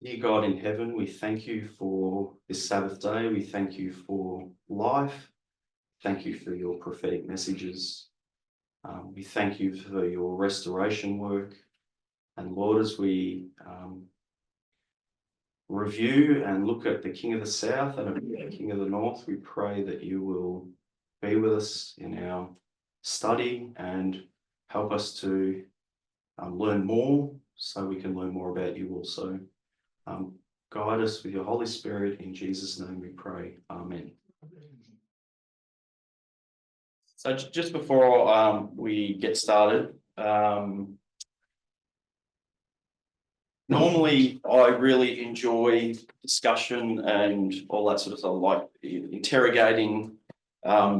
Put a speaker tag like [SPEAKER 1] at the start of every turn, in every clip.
[SPEAKER 1] Dear God in heaven, we thank you for this Sabbath day. We thank you for life. Thank you for your prophetic messages. We thank you for your restoration work. And Lord, as we review and look at the King of the South and the King of the North, we pray that you will be with us in our study and help us to learn more so we can learn more about you also. Guide us with your Holy Spirit. In Jesus' name we pray. Amen. So just before we get started, normally I really enjoy discussion and all that sort of stuff, like interrogating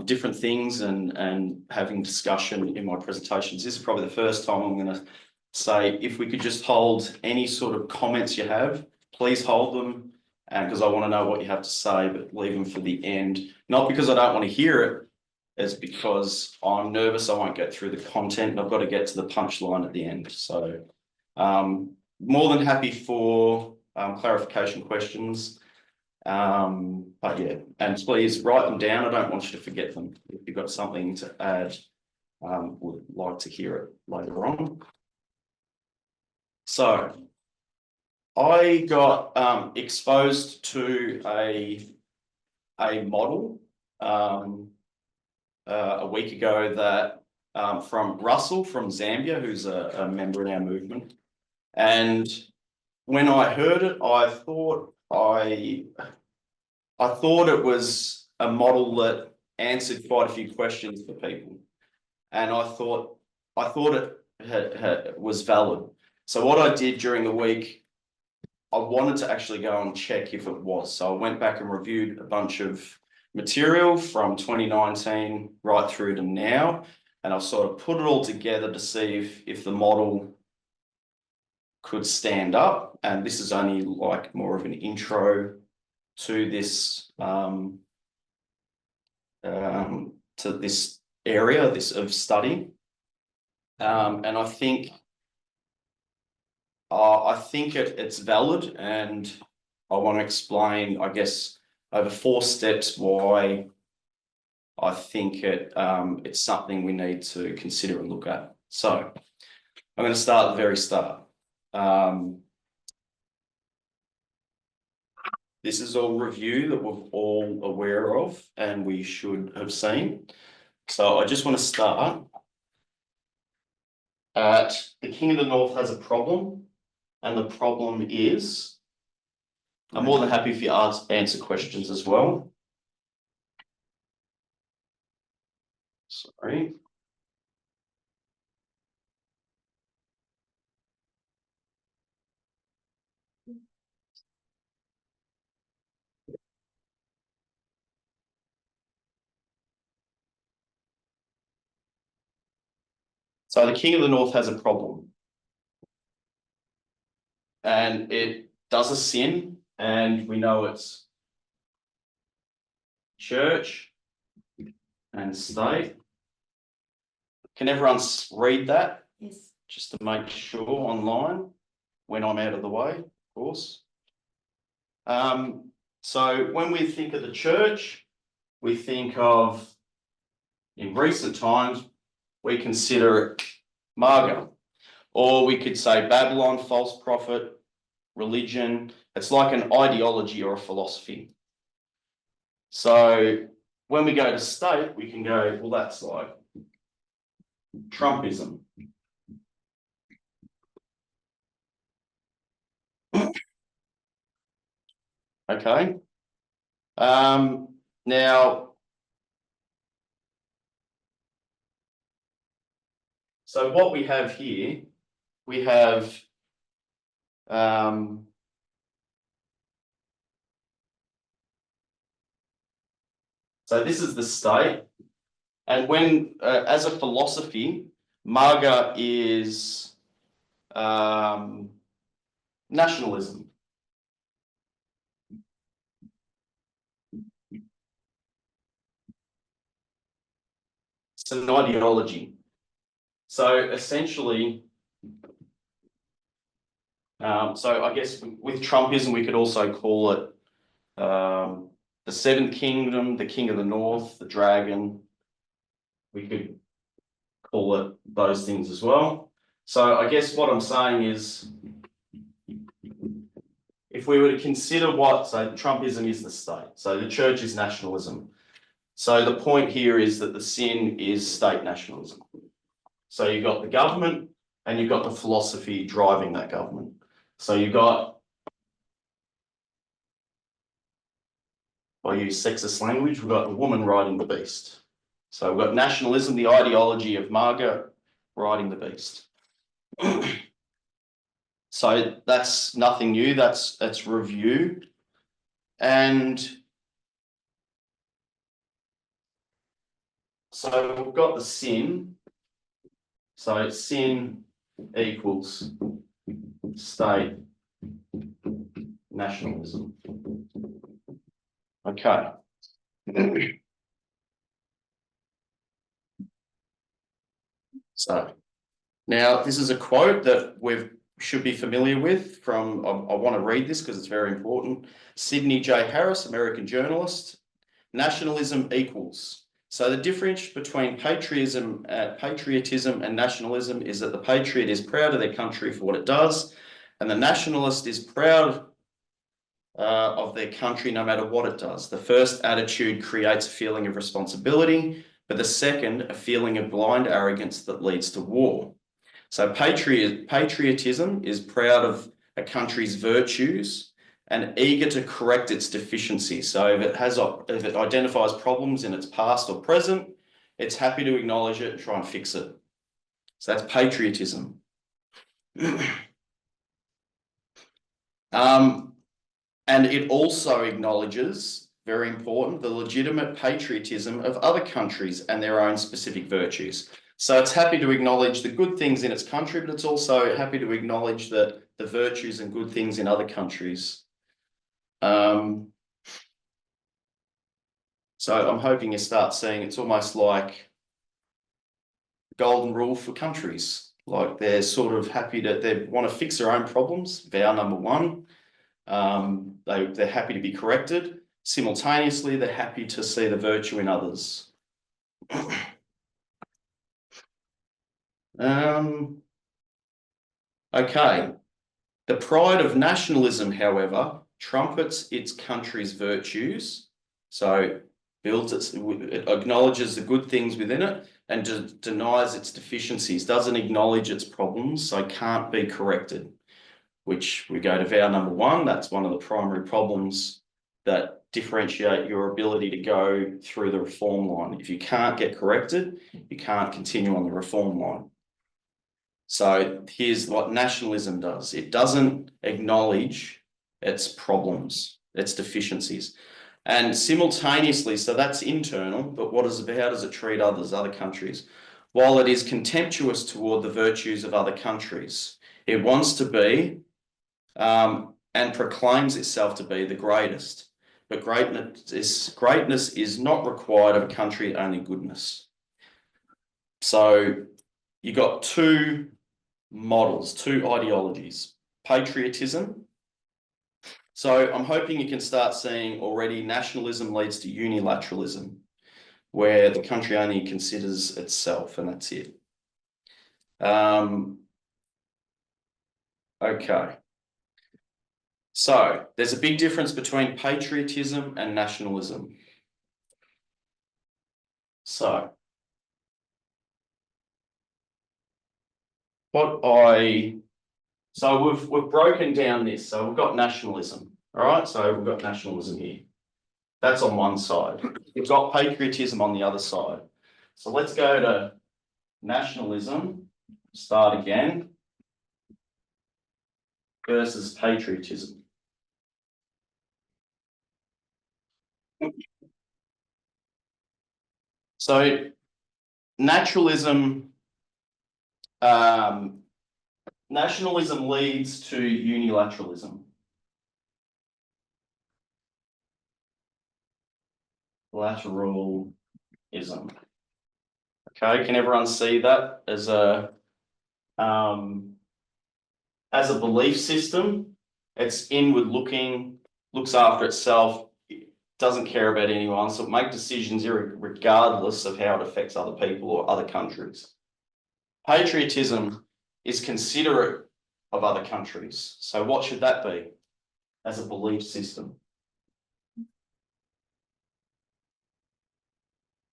[SPEAKER 1] different things and having discussion in my presentations. This is probably the first time I'm going to say, if we could just hold any sort of comments you have, please hold them, because I want to know what you have to say, but leave them for the end. Not because I don't want to hear it, it's because I'm nervous I won't get through the content and I've got to get to the punchline at the end. So more than happy for clarification questions. But yeah, and please write them down. I don't want you to forget them. If you've got something to add, would like to hear it later on. So I got exposed to a model a week ago that from Russell from Zambia, who's a member in our movement. And when I heard it, I thought it was a model that answered quite a few questions for people, and I thought it was valid. So what I did during the week, I wanted to actually go and check if it was. So I went back and reviewed a bunch of material from 2019 right through to now, and I've sort of put it all together to see if the model could stand up. And this is only like more of an intro to this area of study, and I think it's valid, and I want to explain, I guess, over 4 steps why I think it's something we need to consider and look at. So I'm going to start at the very start. This is all review that we're all aware of and we should have seen. So I just want to start at the King of the North has a problem, and the problem is, I'm more than happy if you answer questions as well. Sorry. So the King of the North has a problem, and it does a sin, and we know it's church and state. Can everyone read that?
[SPEAKER 2] Yes.
[SPEAKER 1] Just to make sure online when I'm out of the way, of course. So when we think of the church, we think of, in recent times, we consider it Marga, or we could say Babylon, false prophet, religion. It's like an ideology or a philosophy. So when we go to state, we can go, well, that's like Trumpism. Okay. Now, so what we have here, we have so this is the state, and when as a philosophy, Marga is nationalism. It's an ideology. So essentially, So I guess with Trumpism, we could also call it the Seventh Kingdom, the King of the North, the Dragon. We could call it those things as well. So I guess what I'm saying is, if we were to consider so Trumpism is the state, so the church is nationalism. So the point here is that the sin is state nationalism. So you've got the government and you've got the philosophy driving that government. So you've got, if I use sexist language, we've got the woman riding the beast. So we've got nationalism, the ideology of Margaret riding the beast. So that's nothing new, that's review. And so we've got the sin. So sin equals state nationalism. Okay. So now this is a quote that we should be familiar with from, I want to read this because it's very important. Sidney J. Harris, American journalist. Nationalism equals. So the difference between patriotism and nationalism is that the patriot is proud of their country for what it does, and the nationalist is proud of their country no matter what it does. The first attitude creates a feeling of responsibility, but the second, a feeling of blind arrogance that leads to war. So patriotism is proud of a country's virtues and eager to correct its deficiencies. So if it identifies problems in its past or present, it's happy to acknowledge it and try and fix it. So that's patriotism. And it also acknowledges, very important, the legitimate patriotism of other countries and their own specific virtues. So it's happy to acknowledge the good things in its country, but it's also happy to acknowledge that the virtues and good things in other countries. So I'm hoping you start seeing it's almost like golden rule for countries. Like they're sort of happy they want to fix their own problems, vow number one. They're happy to be corrected. Simultaneously, they're happy to see the virtue in others. Okay. The pride of nationalism, however, trumpets its country's virtues. So it acknowledges the good things within it and denies its deficiencies, doesn't acknowledge its problems, so can't be corrected. Which we go to vow number one. That's one of the primary problems that differentiate your ability to go through the reform line. If you can't get corrected, you can't continue on the reform line. So here's what nationalism does. It doesn't acknowledge its problems, its deficiencies. And simultaneously, so that's internal, but how does it treat others, other countries? While it is contemptuous toward the virtues of other countries, it wants to be and proclaims itself to be the greatest. But greatness is not required of a country, only goodness. So you got two models, two ideologies, patriotism. So I'm hoping you can start seeing already nationalism leads to unilateralism, where the country only considers itself and that's it. Okay. So there's a big difference between patriotism and nationalism. So we've broken down this. So we've got nationalism. All right. So we've got nationalism here. That's on one side. We've got patriotism on the other side. So let's go to nationalism, start again, versus patriotism. So nationalism leads to unilateralism. Lateralism. Okay, can everyone see that as as a belief system, it's inward looking, looks after itself, doesn't care about anyone, so it makes decisions regardless of how it affects other people or other countries. Patriotism is considerate of other countries. So what should that be as a belief system?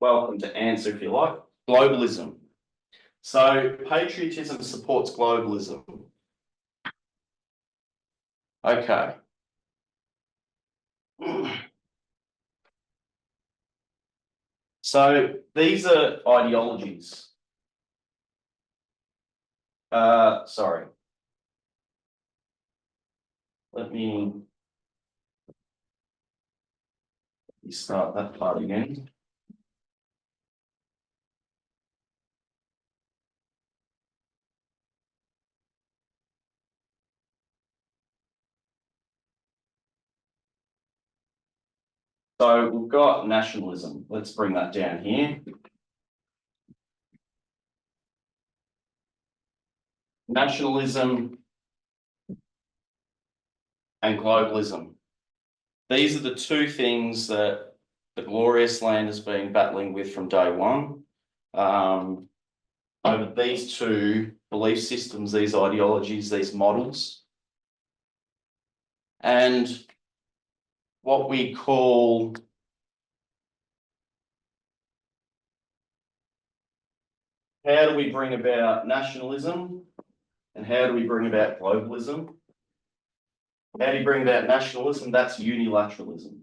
[SPEAKER 1] Welcome to answer if you like. Globalism. So patriotism supports globalism. Okay. So these are ideologies. Sorry. Let me start that part again. So we've got nationalism. Let's bring that down here. Nationalism and globalism. These are the two things that the glorious land has been battling with from day one. Over these two belief systems, these ideologies, these models. And what we call how do we bring about nationalism and how do we bring about globalism? How do you bring about nationalism? That's unilateralism.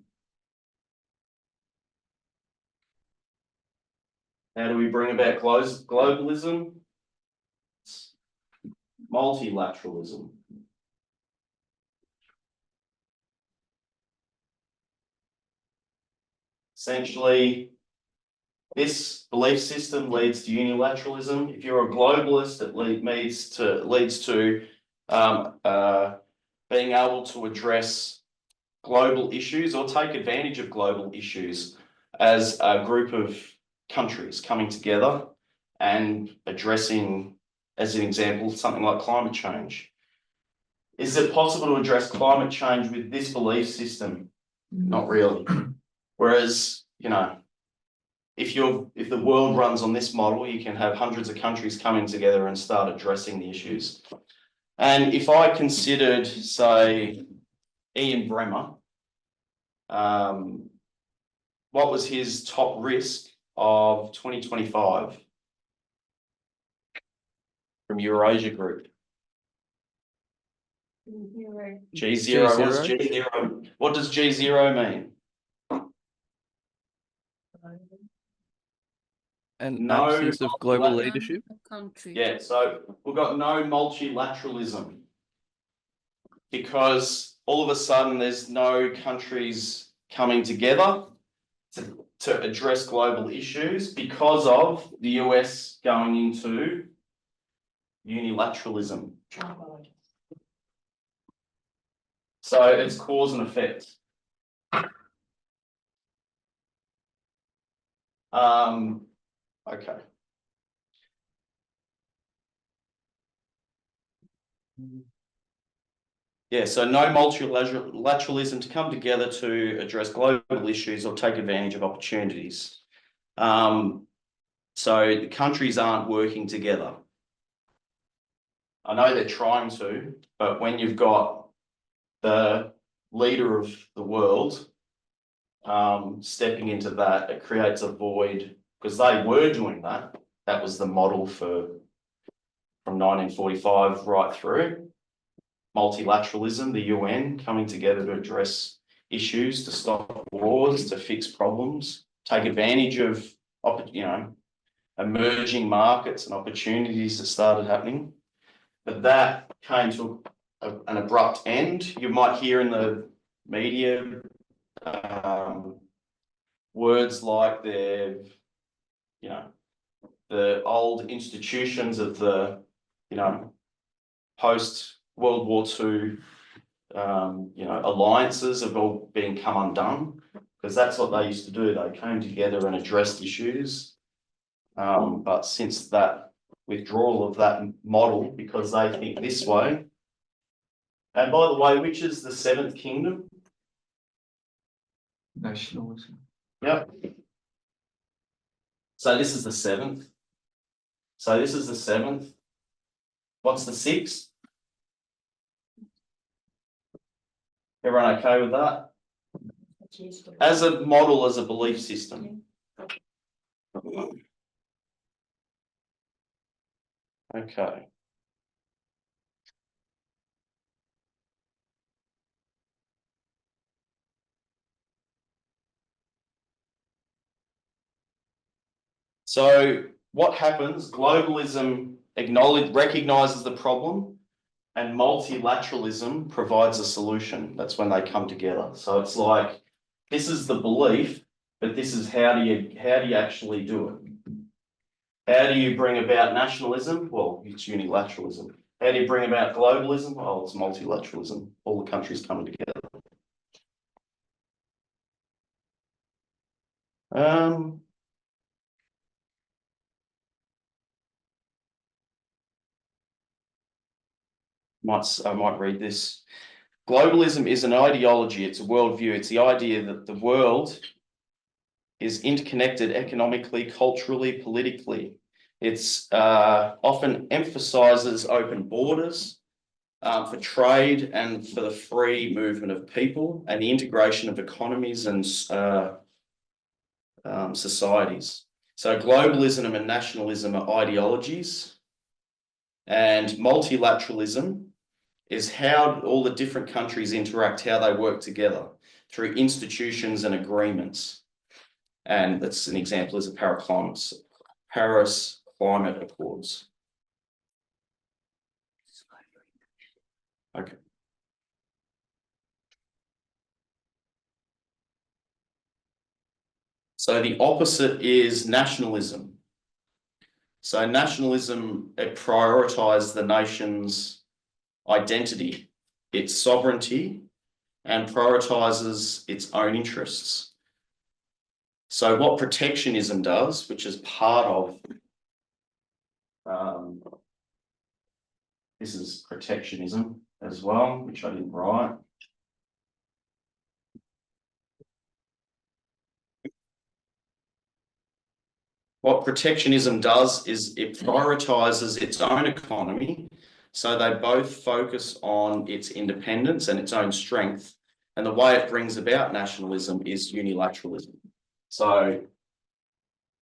[SPEAKER 1] How do we bring about globalism? It's multilateralism. Essentially, this belief system leads to unilateralism. If you're a globalist, it leads to being able to address global issues or take advantage of global issues as a group of countries coming together and addressing, as an example, something like climate change. Is it possible to address climate change with this belief system? Not really. Whereas, you know, if the world runs on this model, you can have hundreds of countries coming together and start addressing the issues. And if I considered, say, Ian Bremmer, what was his top risk of 2025 from Eurasia Group? G0. What does G0? What does G0 mean?
[SPEAKER 2] An absence of global leadership.
[SPEAKER 1] Yeah, so we've got no multilateralism because all of a sudden there's no countries coming together to address global issues because of the US going into unilateralism. So it's cause and effect. Okay. Yeah, so no multilateralism to come together to address global issues or take advantage of opportunities. So the countries aren't working together. I know they're trying to, but when you've got the leader of the world stepping into that, it creates a void because they were doing that. That was the model from 1945 right through. Multilateralism, the UN coming together to address issues, to stop wars, to fix problems, take advantage of, you know, emerging markets and opportunities that started happening. But that came to an abrupt end. You might hear in the media words like the old institutions of the, post World War II, alliances have all come undone because that's what they used to do. They came together and addressed issues. But since that withdrawal of that model, because they think this way, And by the way, which is the seventh kingdom?
[SPEAKER 3] Nationalism.
[SPEAKER 1] Yep. So this is the seventh. So this is the seventh. What's the sixth? Everyone okay with that? As a model, as a belief system. Okay. So what happens? Globalism recognizes the problem, and multilateralism provides a solution. That's when they come together. So it's like, this is the belief, but this is how do you actually do it? How do you bring about nationalism? Well, it's unilateralism. How do you bring about globalism? Oh, it's multilateralism. All the countries coming together. I might read this. Globalism is an ideology, it's a worldview, it's the idea that the world is interconnected economically, culturally, politically. It's often emphasizes open borders for trade and for the free movement of people and the integration of economies and societies. So globalism and nationalism are ideologies, and multilateralism is how all the different countries interact, how they work together through institutions and agreements. And that's an example is the Paris Climate Accords. Okay. So the opposite is nationalism. So nationalism, it prioritizes the nation's identity, its sovereignty, and prioritizes its own interests. So what protectionism does, which is part of, this is protectionism as well, which I didn't write. What protectionism does is it prioritizes its own economy. So they both focus on its independence and its own strength. And the way it brings about nationalism is unilateralism. So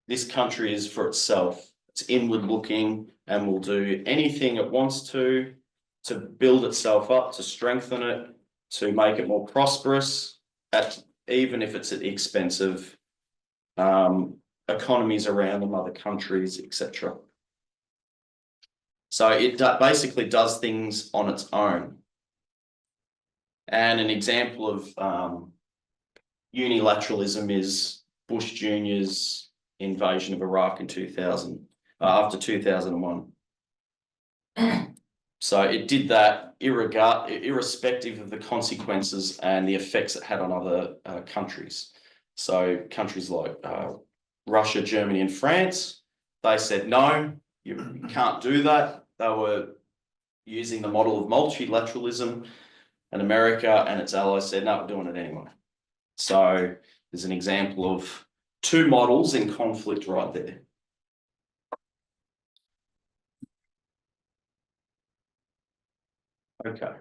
[SPEAKER 1] this country is for itself. It's inward looking and will do anything it wants to build itself up, to strengthen it, to make it more prosperous, even if it's at the expense of economies around them, other countries, etc. So it basically does things on its own. And an example of unilateralism is Bush Jr.'s invasion of Iraq in 2000, after 2001. So it did that irrespective of the consequences and the effects it had on other countries. So countries like Russia, Germany, and France, they said, no, you can't do that. They were using the model of multilateralism, and America and its allies said, no, we're doing it anyway. So there's an example of two models in conflict right there. Okay.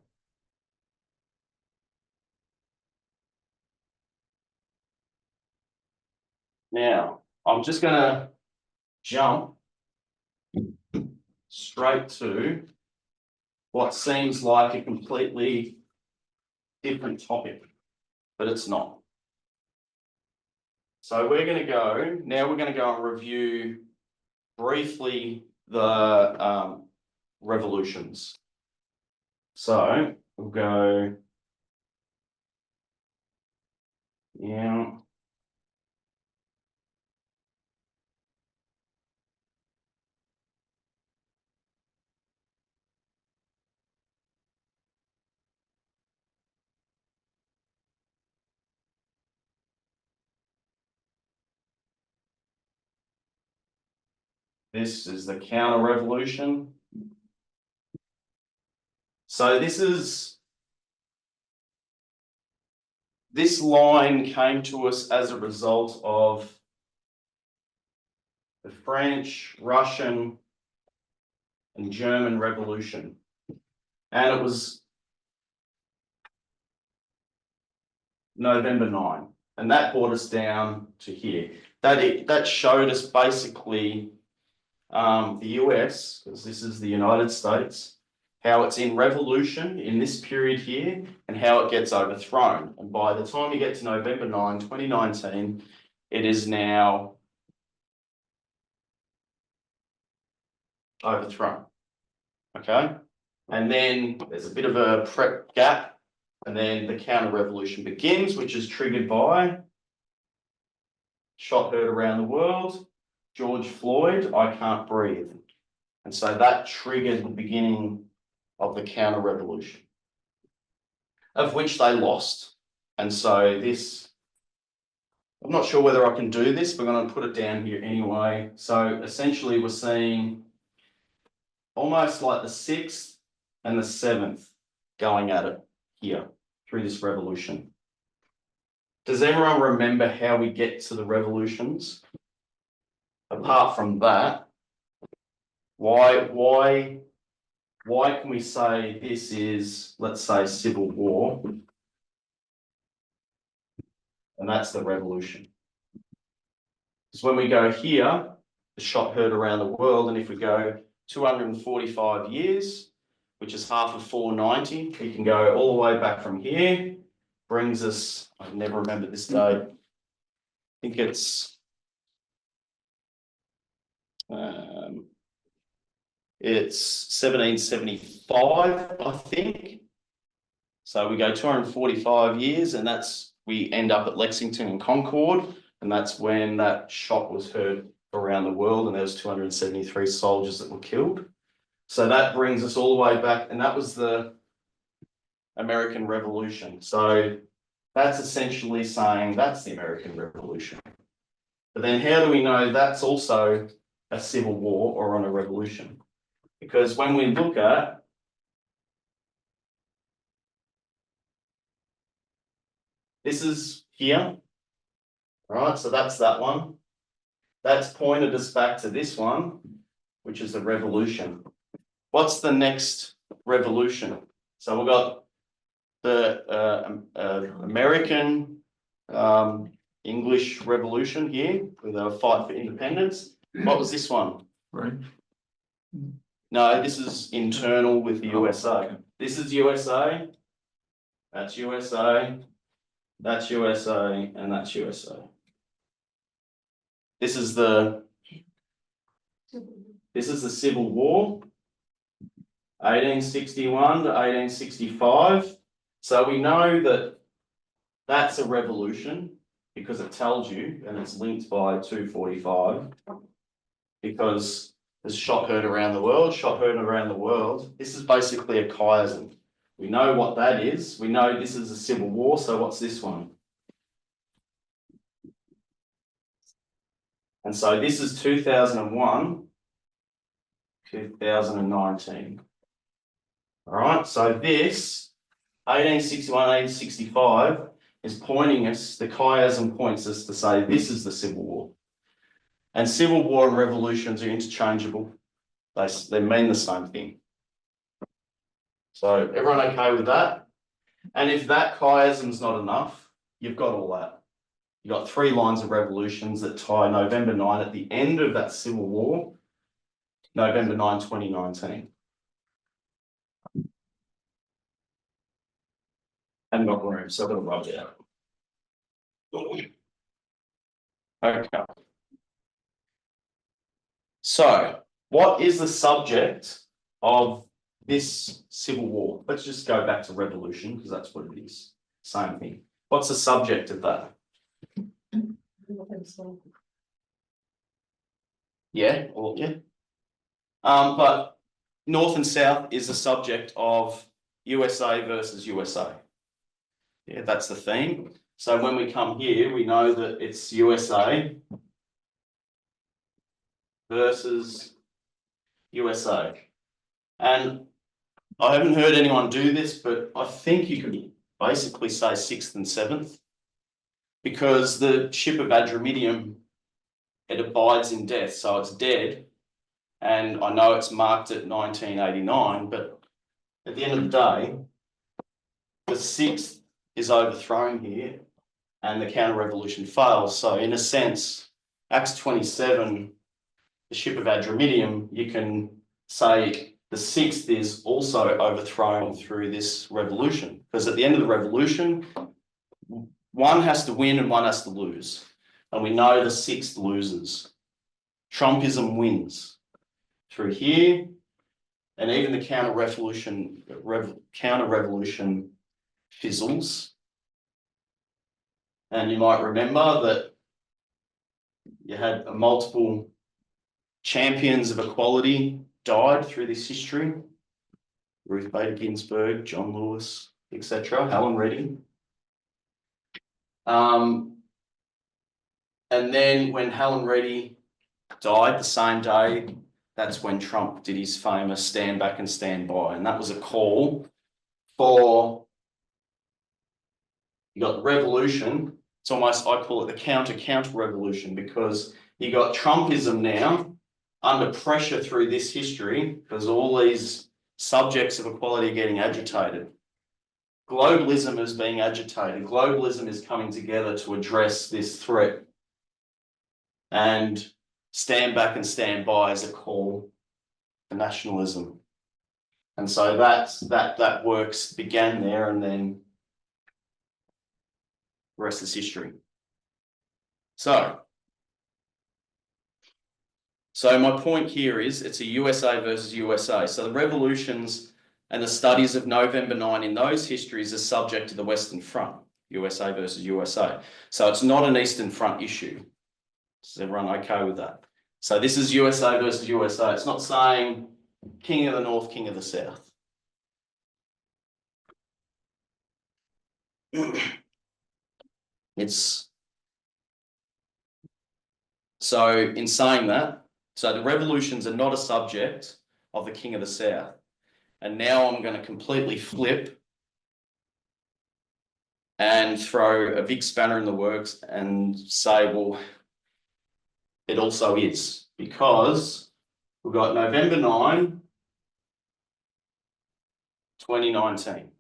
[SPEAKER 1] Now, I'm just going to jump straight to what seems like a completely different topic, but it's not. So we're going to go and review briefly the revolutions. So we'll go, yeah. This is the counter revolution. So this is this line came to us as a result of the French, Russian, and German Revolution. And it was November 9. And that brought us down to here. That showed us basically the US, because this is the United States, how it's in revolution in this period here and how it gets overthrown. And by the time you get to November 9, 2019, it is now overthrown. Okay. And then there's a bit of a prep gap, and then the counter revolution begins, which is triggered by shot heard around the world, George Floyd, I can't breathe. And so that triggered the beginning of the counter revolution, of which they lost. And so this, I'm not sure whether I can do this, but I'm going to put it down here anyway. So essentially we're seeing almost like the 6th and the 7th going at it here through this revolution. Does everyone remember how we get to the revolutions? Apart from that, why can we say this is, let's say, civil war? And that's the revolution. Because when we go here, the shot heard around the world, and if we go 245 years, which is half of 490, we can go all the way back from here, brings us, I never remember this date, I think it's 1775, I think. So we go 245 years, and we end up at Lexington and Concord, and that's when that shot was heard around the world, and there was 273 soldiers that were killed. So that brings us all the way back, and that was the American Revolution. So that's essentially saying that's the American Revolution. But then how do we know that's also a civil war or on a revolution? Because when we look at this is here, right? So that's that one. That's pointed us back to this one, which is the revolution. What's the next revolution? So we've got the American English Revolution here with a fight for independence. What was this one?
[SPEAKER 3] Right.
[SPEAKER 1] No, this is internal with the USA. Okay. This is USA, that's USA, that's USA, and that's USA. This is the Civil War, 1861 to 1865. So we know that that's a revolution because it tells you, and it's linked by 245, because there's shot heard around the world, shot heard around the world. This is basically a chiasm. We know what that is. We know this is a civil war, so what's this one? And so this is 2001, 2019. All right, so this 1861, 1865 is pointing us, the chiasm points us to say this is the Civil War. And civil war and revolutions are interchangeable. They mean the same thing. So everyone okay with that? And if that chiasm's not enough, you've got all that. You've got 3 lines of revolutions that tie November 9 at the end of that civil war, November 9, 2019. And got room, so I'm going to rub it out. Okay. So, what is the subject of this civil war? Let's just go back to revolution because that's what it is. Same thing. What's the subject of that? Yeah, well, yeah. But North and South is the subject of USA versus USA. Yeah, that's the theme. So when we come here, we know that it's USA versus USA. And I haven't heard anyone do this, but I think you could basically say 6th and 7th. because the ship of Adramyttium, it abides in death, so it's dead. And I know it's marked at 1989, but at the end of the day, the 6th is overthrown here and the counter-revolution fails. So in a sense, Acts 27, the ship of Adramyttium, you can say the 6th is also overthrown through this revolution. Because at the end of the revolution, one has to win and one has to lose. And we know the 6th loses. Trumpism wins through here, and even the counter-revolution fizzles. And you might remember that you had multiple champions of equality died through this history. Ruth Bader Ginsburg, John Lewis, etc., Helen Reddy. And then when Helen Reddy died the same day, that's when Trump did his famous stand back and stand by. And that was a call for, you got the revolution. It's almost, I call it the counter revolution, because you got Trumpism now under pressure through this history because all these subjects of equality are getting agitated. Globalism is being agitated. Globalism is coming together to address this threat. And stand back and stand by is a call for nationalism. And so that works began there, and then the rest is history. So my point here is it's a USA versus USA. So the revolutions and the studies of November 9 in those histories are subject to the Western Front, USA versus USA. So it's not an Eastern Front issue. Is everyone okay with that? So this is USA versus USA. It's not saying King of the North, King of the South. It's so in saying that, so the revolutions are not a subject of the King of the South. And now I'm going to completely flip and throw a big spanner in the works and say, well, it also is, because we've got November 9, 2019,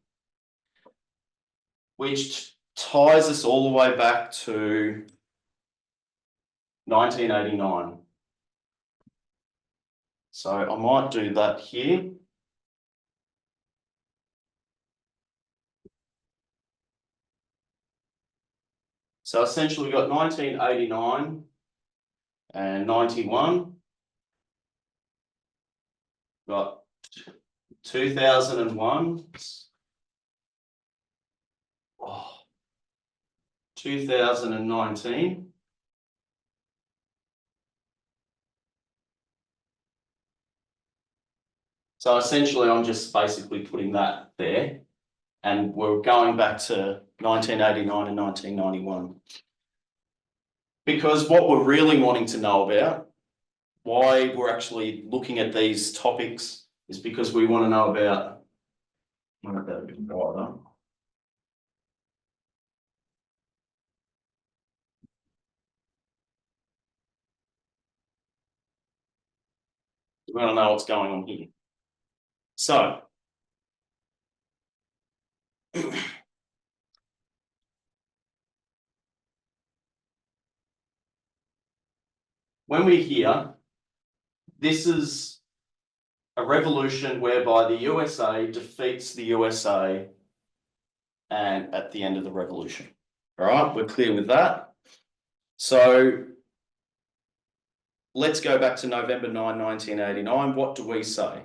[SPEAKER 1] which ties us all the way back to 1989. So I might do that here. So essentially we've got 1989 and 91. Got 2001. 2019. So essentially I'm just basically putting that there, and we're going back to 1989 and 1991. Because what we're really wanting to know about, why we're actually looking at these topics, is because we want to know about, we want to know what's going on here. So when we hear this is a revolution whereby the USA defeats the USA and at the end of the revolution. All right, we're clear with that. So let's go back to November 9, 1989. What do we say?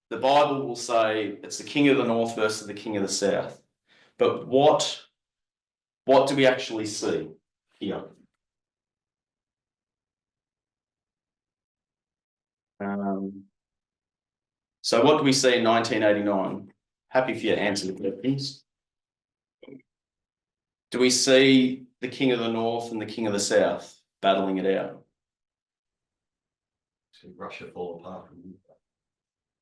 [SPEAKER 1] The Bible will say it's the King of the North versus the King of the South. But what do we actually see here? So what do we see in 1989? Happy for you to answer the questions. Do we see the King of the North and the King of the South battling it out?
[SPEAKER 3] See Russia fall apart.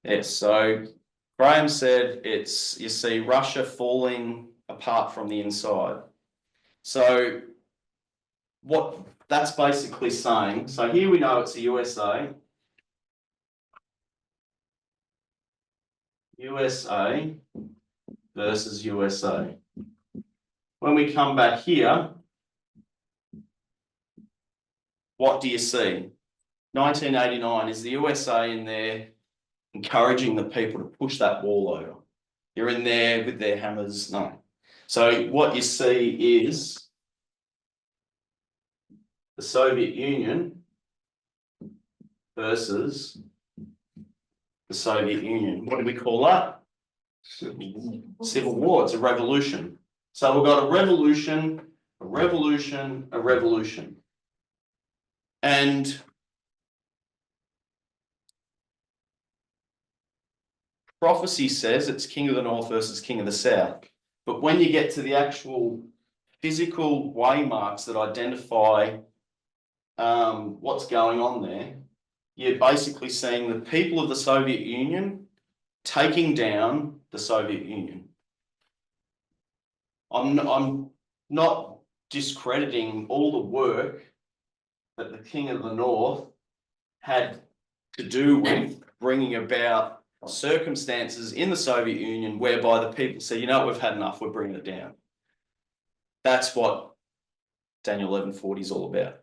[SPEAKER 1] Yes, so Graham said you see Russia falling apart from the inside. So what that's basically saying, so here we know it's the USA. USA versus USA. When we come back here, what do you see? 1989, is the USA in there encouraging the people to push that wall over? You're in there with their hammers? No. So what you see is the Soviet Union versus the Soviet Union. What do we call that? Civil war. It's a revolution. So we've got a revolution, a revolution, a revolution. And prophecy says it's King of the North versus King of the South. But when you get to the actual physical waymarks that identify what's going on there, you're basically seeing the people of the Soviet Union taking down the Soviet Union. I'm not discrediting all the work that the King of the North had to do with bringing about circumstances in the Soviet Union whereby the people say, you know, we've had enough, we're bringing it down. That's what Daniel 1140 is all about.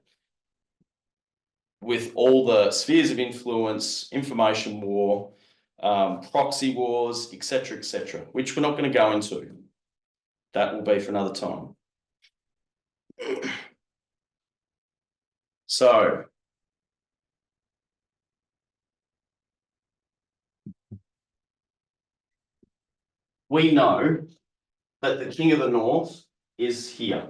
[SPEAKER 1] With all the spheres of influence, information war, proxy wars, etc., which we're not going to go into. That will be for another time. So, we know that the King of the North is here.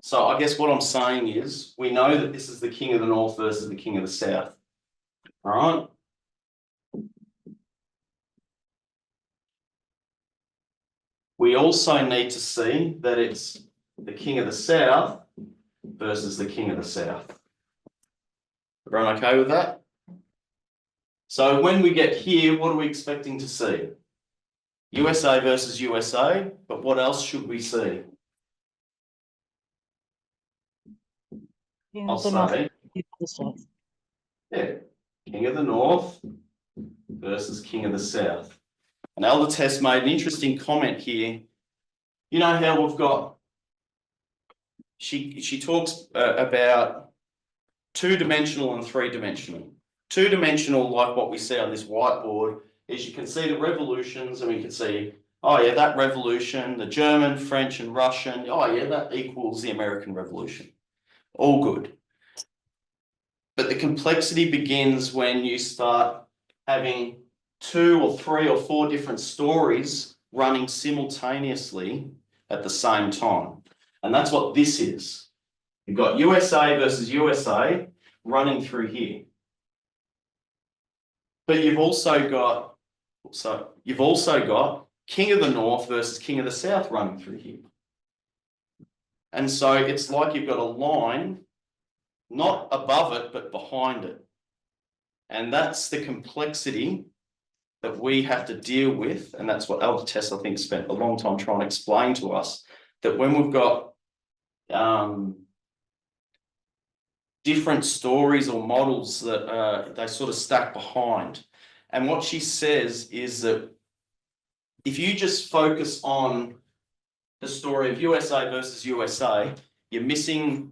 [SPEAKER 1] So I guess what I'm saying is, we know that this is the King of the North versus the King of the South. All right? We also need to see that it's the King of the South versus the King of the South. Everyone okay with that? So when we get here, what are we expecting to see? USA versus USA, but what else should we see? I'll say, yeah, King of the North versus King of the South. And Elder Tess made an interesting comment here. You know how we've got, she talks about two-dimensional and three-dimensional. Two-dimensional, like what we see on this whiteboard, is you can see the revolutions and we can see, oh yeah, that revolution, the German, French and Russian, oh yeah, that equals the American Revolution. All good. But the complexity begins when you start having 2 or 3 or 4 different stories running simultaneously at the same time. And that's what this is. You've got USA versus USA running through here. But you've also got King of the North versus King of the South running through here. And so it's like you've got a line, not above it, but behind it. And that's the complexity that we have to deal with. And that's what Elder Tess, I think, spent a long time trying to explain to us, that when we've got different stories or models that they sort of stack behind. And what she says is that if you just focus on the story of USA versus USA, you're missing,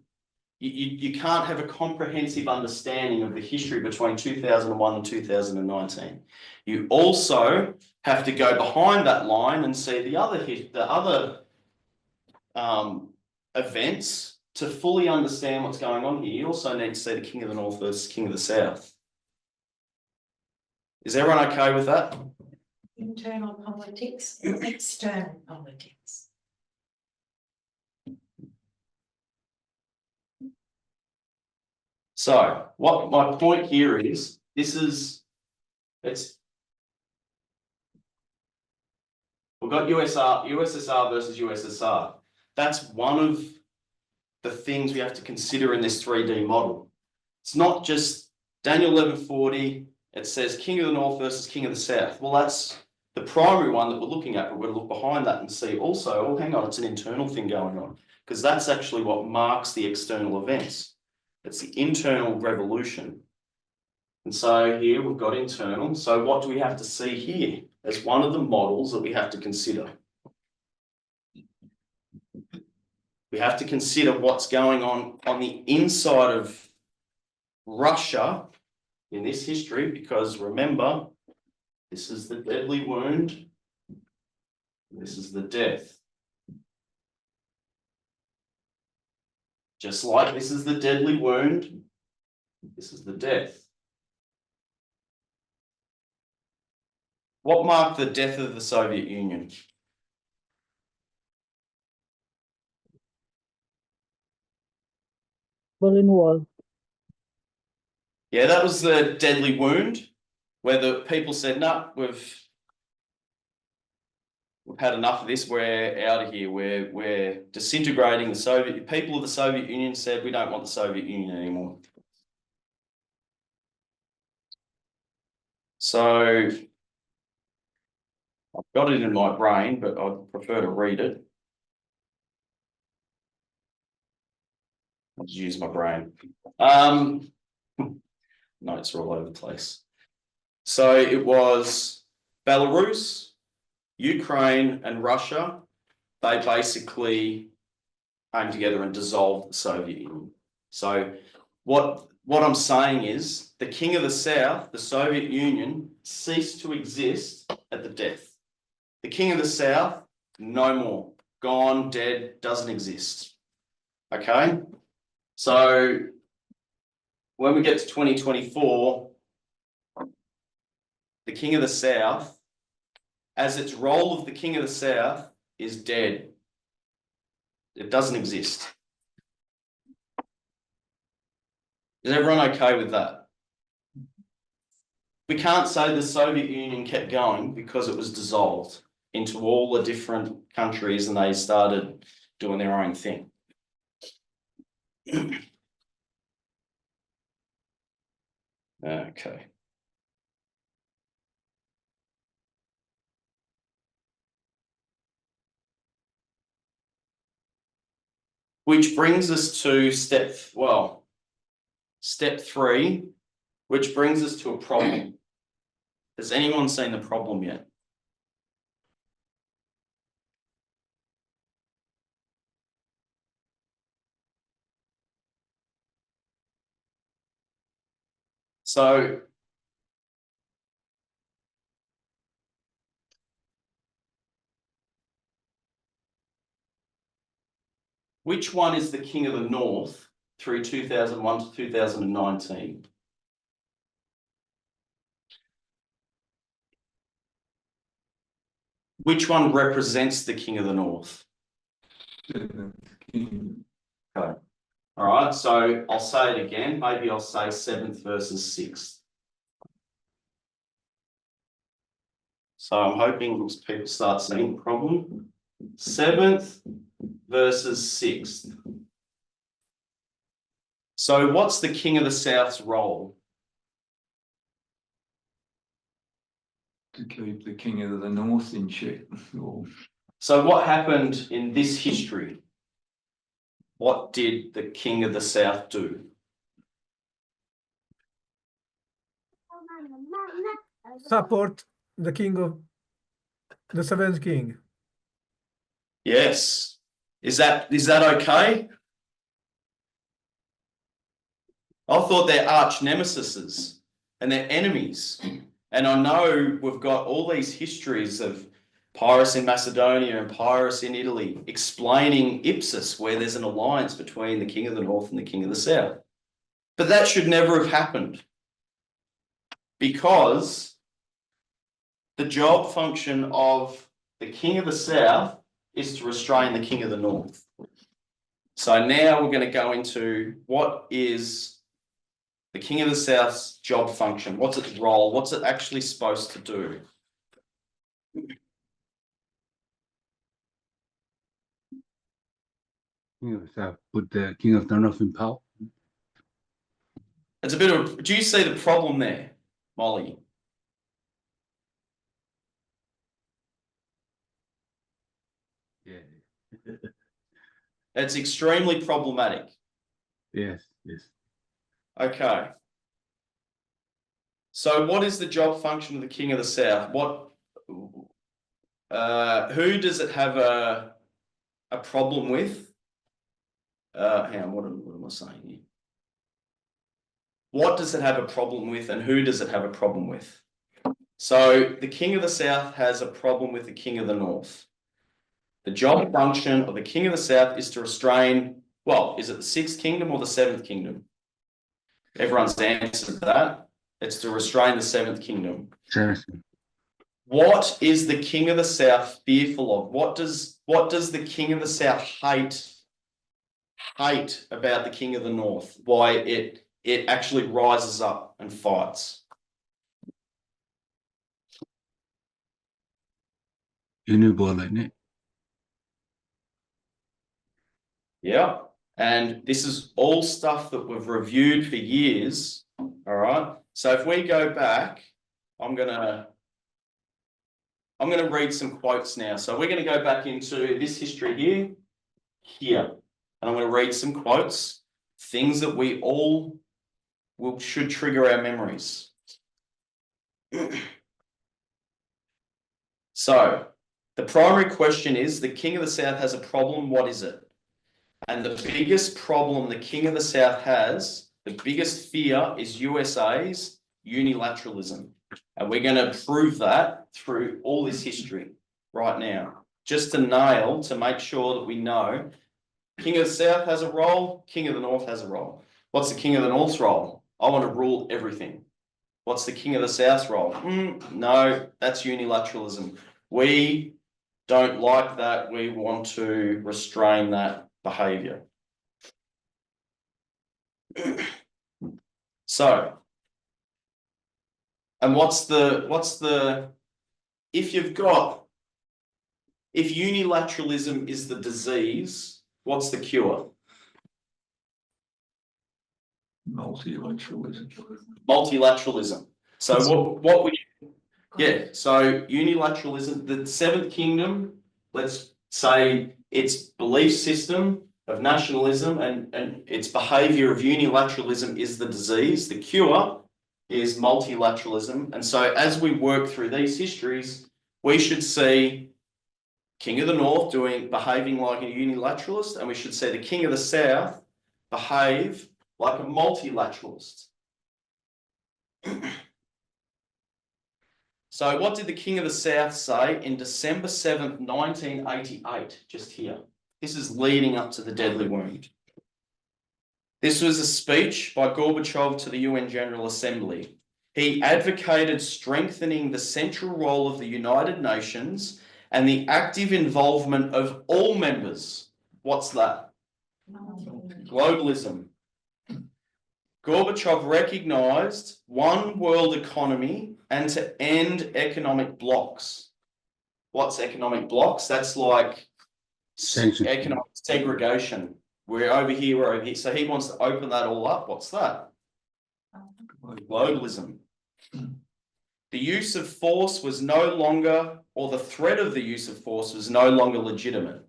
[SPEAKER 1] you can't have a comprehensive understanding of the history between 2001 and 2019. You also have to go behind that line and see the other events to fully understand what's going on here. You also need to see the King of the North versus King of the South. Is everyone okay with that?
[SPEAKER 3] Internal politics, external politics.
[SPEAKER 1] So what my point here is, we've got USSR versus USSR. That's one of the things we have to consider in this 3D model. It's not just Daniel 1140, it says King of the North versus King of the South. Well, that's the primary one that we're looking at, but we're going to look behind that and see also, oh, hang on, it's an internal thing going on, because that's actually what marks the external events. It's the internal revolution. And so here we've got internal. So what do we have to see here as one of the models that we have to consider? We have to consider what's going on the inside of Russia in this history, because remember, this is the deadly wound, this is the death. Just like this is the deadly wound, this is the death. What marked the death of the Soviet Union?
[SPEAKER 4] Berlin Wall.
[SPEAKER 1] Yeah, that was the deadly wound, where the people said, no, we've had enough of this, we're out of here, we're disintegrating. The Soviet people of the Soviet Union said, we don't want the Soviet Union anymore. So I've got it in my brain, but I'd prefer to read it. I'll just use my brain. Notes are all over the place. So it was Belarus, Ukraine, and Russia. They basically came together and dissolved the Soviet Union. So what I'm saying is the King of the South, the Soviet Union, ceased to exist at the death. The King of the South, no more. Gone, dead, doesn't exist. Okay? So when we get to 2024, the King of the South, as its role of the King of the South, is dead. It doesn't exist. Is everyone okay with that? We can't say the Soviet Union kept going because it was dissolved into all the different countries and they started doing their own thing. Okay. Which brings us to step 3, which brings us to a problem. Has anyone seen the problem yet? So which one is the King of the North through 2001 to 2019? Which one represents the King of the North? Okay. All right, so I'll say it again. Maybe I'll say 7th versus 6th. So I'm hoping people start seeing the problem. 7th versus 6th. So what's the King of the South's role?
[SPEAKER 5] To keep the King of the North in check.
[SPEAKER 1] So what happened in this history? What did the King of the South do?
[SPEAKER 6] Support the king of the seventh king.
[SPEAKER 1] Yes. Is that okay? I thought they're arch nemesis and they're enemies. And I know we've got all these histories of Pyrrhus in Macedonia and Pyrrhus in Italy explaining ipsis where there's an alliance between the King of the North and the King of the South. But that should never have happened, because the job function of the King of the South is to restrain the King of the North. So now we're going to go into what is the King of the South's job function. What's its role? What's it actually supposed to do?
[SPEAKER 7] King of the South put the King of the North in power.
[SPEAKER 1] It's a bit of, do you see the problem there, Molly? It's extremely problematic.
[SPEAKER 7] Yes, yes.
[SPEAKER 1] Okay. So what is the job function of the King of the South? Who does it have a problem with? Hang on, what am I saying here? What does it have a problem with, and who does it have a problem with? So the King of the South has a problem with the King of the North. The job function of the King of the South is to restrain, well, is it the Sixth Kingdom or the Seventh Kingdom? Everyone's answered that. It's to restrain the Seventh Kingdom.
[SPEAKER 7] Seriously.
[SPEAKER 1] What is the King of the South fearful of? What does the King of the South hate about the King of the North? Why it actually rises up and fights?
[SPEAKER 7] You knew about like that.
[SPEAKER 1] Yeah. And this is all stuff that we've reviewed for years. All right. So if we go back, I'm gonna read some quotes now. So we're going to go back into this history here, and I'm going to read some quotes, things that we all should trigger our memories. So the primary question is, the King of the South has a problem. What is it? And the biggest problem the King of the South has, the biggest fear, is USA's unilateralism. And we're going to prove that through all this history right now. Just to make sure that we know King of the South has a role, King of the North has a role. What's the King of the North's role? I want to rule everything. What's the King of the South's role? No, that's unilateralism. We don't like that. We want to restrain that behavior. So, and if unilateralism is the disease, what's the cure?
[SPEAKER 5] Multilateralism.
[SPEAKER 1] Multilateralism. So so unilateralism, the Seventh Kingdom, let's say its belief system of nationalism and its behavior of unilateralism is the disease. The cure is multilateralism. And so as we work through these histories, we should see King of the North behaving like a unilateralist, and we should see the King of the South behave like a multilateralist. So what did the King of the South say in December 7th, 1988, just here? This is leading up to the deadly wound. This was a speech by Gorbachev to the UN General Assembly. He advocated strengthening the central role of the United Nations and the active involvement of all members. What's that? Globalism. Gorbachev recognised one world economy and to end economic blocks. What's economic blocks? That's like economic segregation. We're over here, we're over here. So he wants to open that all up. What's that? Globalism. The use of force was no longer, or the threat of the use of force was no longer legitimate.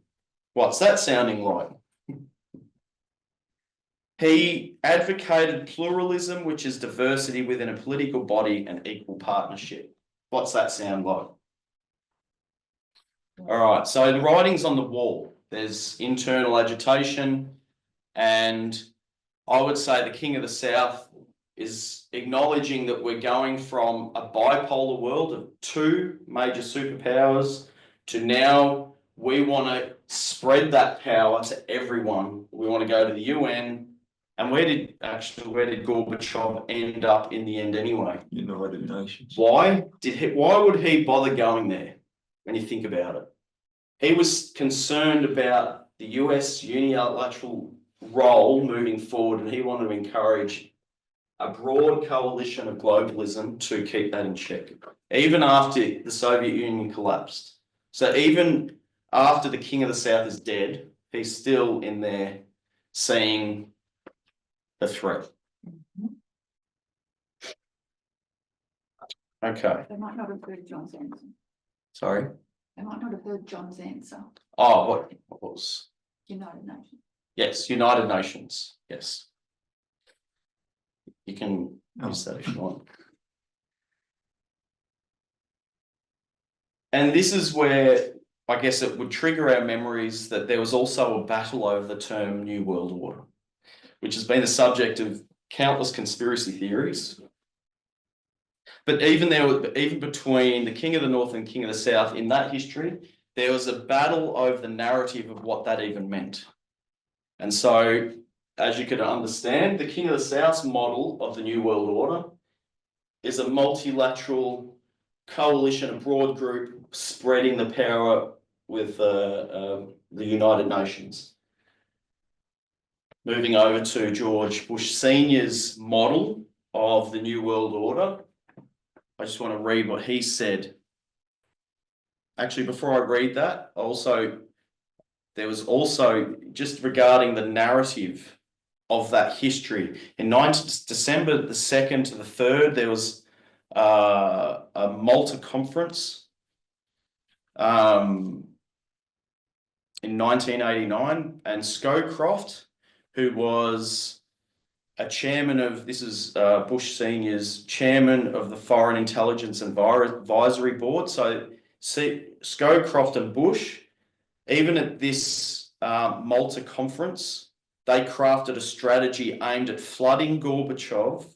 [SPEAKER 1] What's that sounding like? He advocated pluralism, which is diversity within a political body and equal partnership. What's that sound like? All right, so the writing's on the wall. There's internal agitation, and I would say the King of the South is acknowledging that we're going from a bipolar world of two major superpowers to now we want to spread that power to everyone. We want to go to the UN. And where did Gorbachev end up in the end anyway?
[SPEAKER 5] United Nations.
[SPEAKER 1] Why would he bother going there when you think about it? He was concerned about the US unilateral role moving forward, and he wanted to encourage a broad coalition of globalism to keep that in check, even after the Soviet Union collapsed. So even after the King of the South is dead, he's still in there seeing the threat. Okay.
[SPEAKER 4] They might not have heard John's answer.
[SPEAKER 1] Sorry.
[SPEAKER 4] They might not have heard John's answer.
[SPEAKER 1] Oh, what was?
[SPEAKER 4] United Nations.
[SPEAKER 1] Yes, United Nations, yes. You can
[SPEAKER 5] Oh.
[SPEAKER 1] use that if you want. And this is where I guess it would trigger our memories that there was also a battle over the term New World Order, which has been the subject of countless conspiracy theories. But even between the King of the North and King of the South in that history, there was a battle over the narrative of what that even meant. And so, as you can understand, the King of the South's model of the New World Order is a multilateral coalition, a broad group spreading the power with the United Nations. Moving over to George Bush Sr.'s model of the New World Order, I just want to read what he said. Actually, before I read that, there was also just regarding the narrative of that history. In December the 2nd to the 3rd, there was a Malta conference in 1989, and Scowcroft, who was a chairman of, this is Bush Sr.'s chairman of the Foreign Intelligence Advisory Board. So Scowcroft and Bush, even at this Malta conference, they crafted a strategy aimed at flooding Gorbachev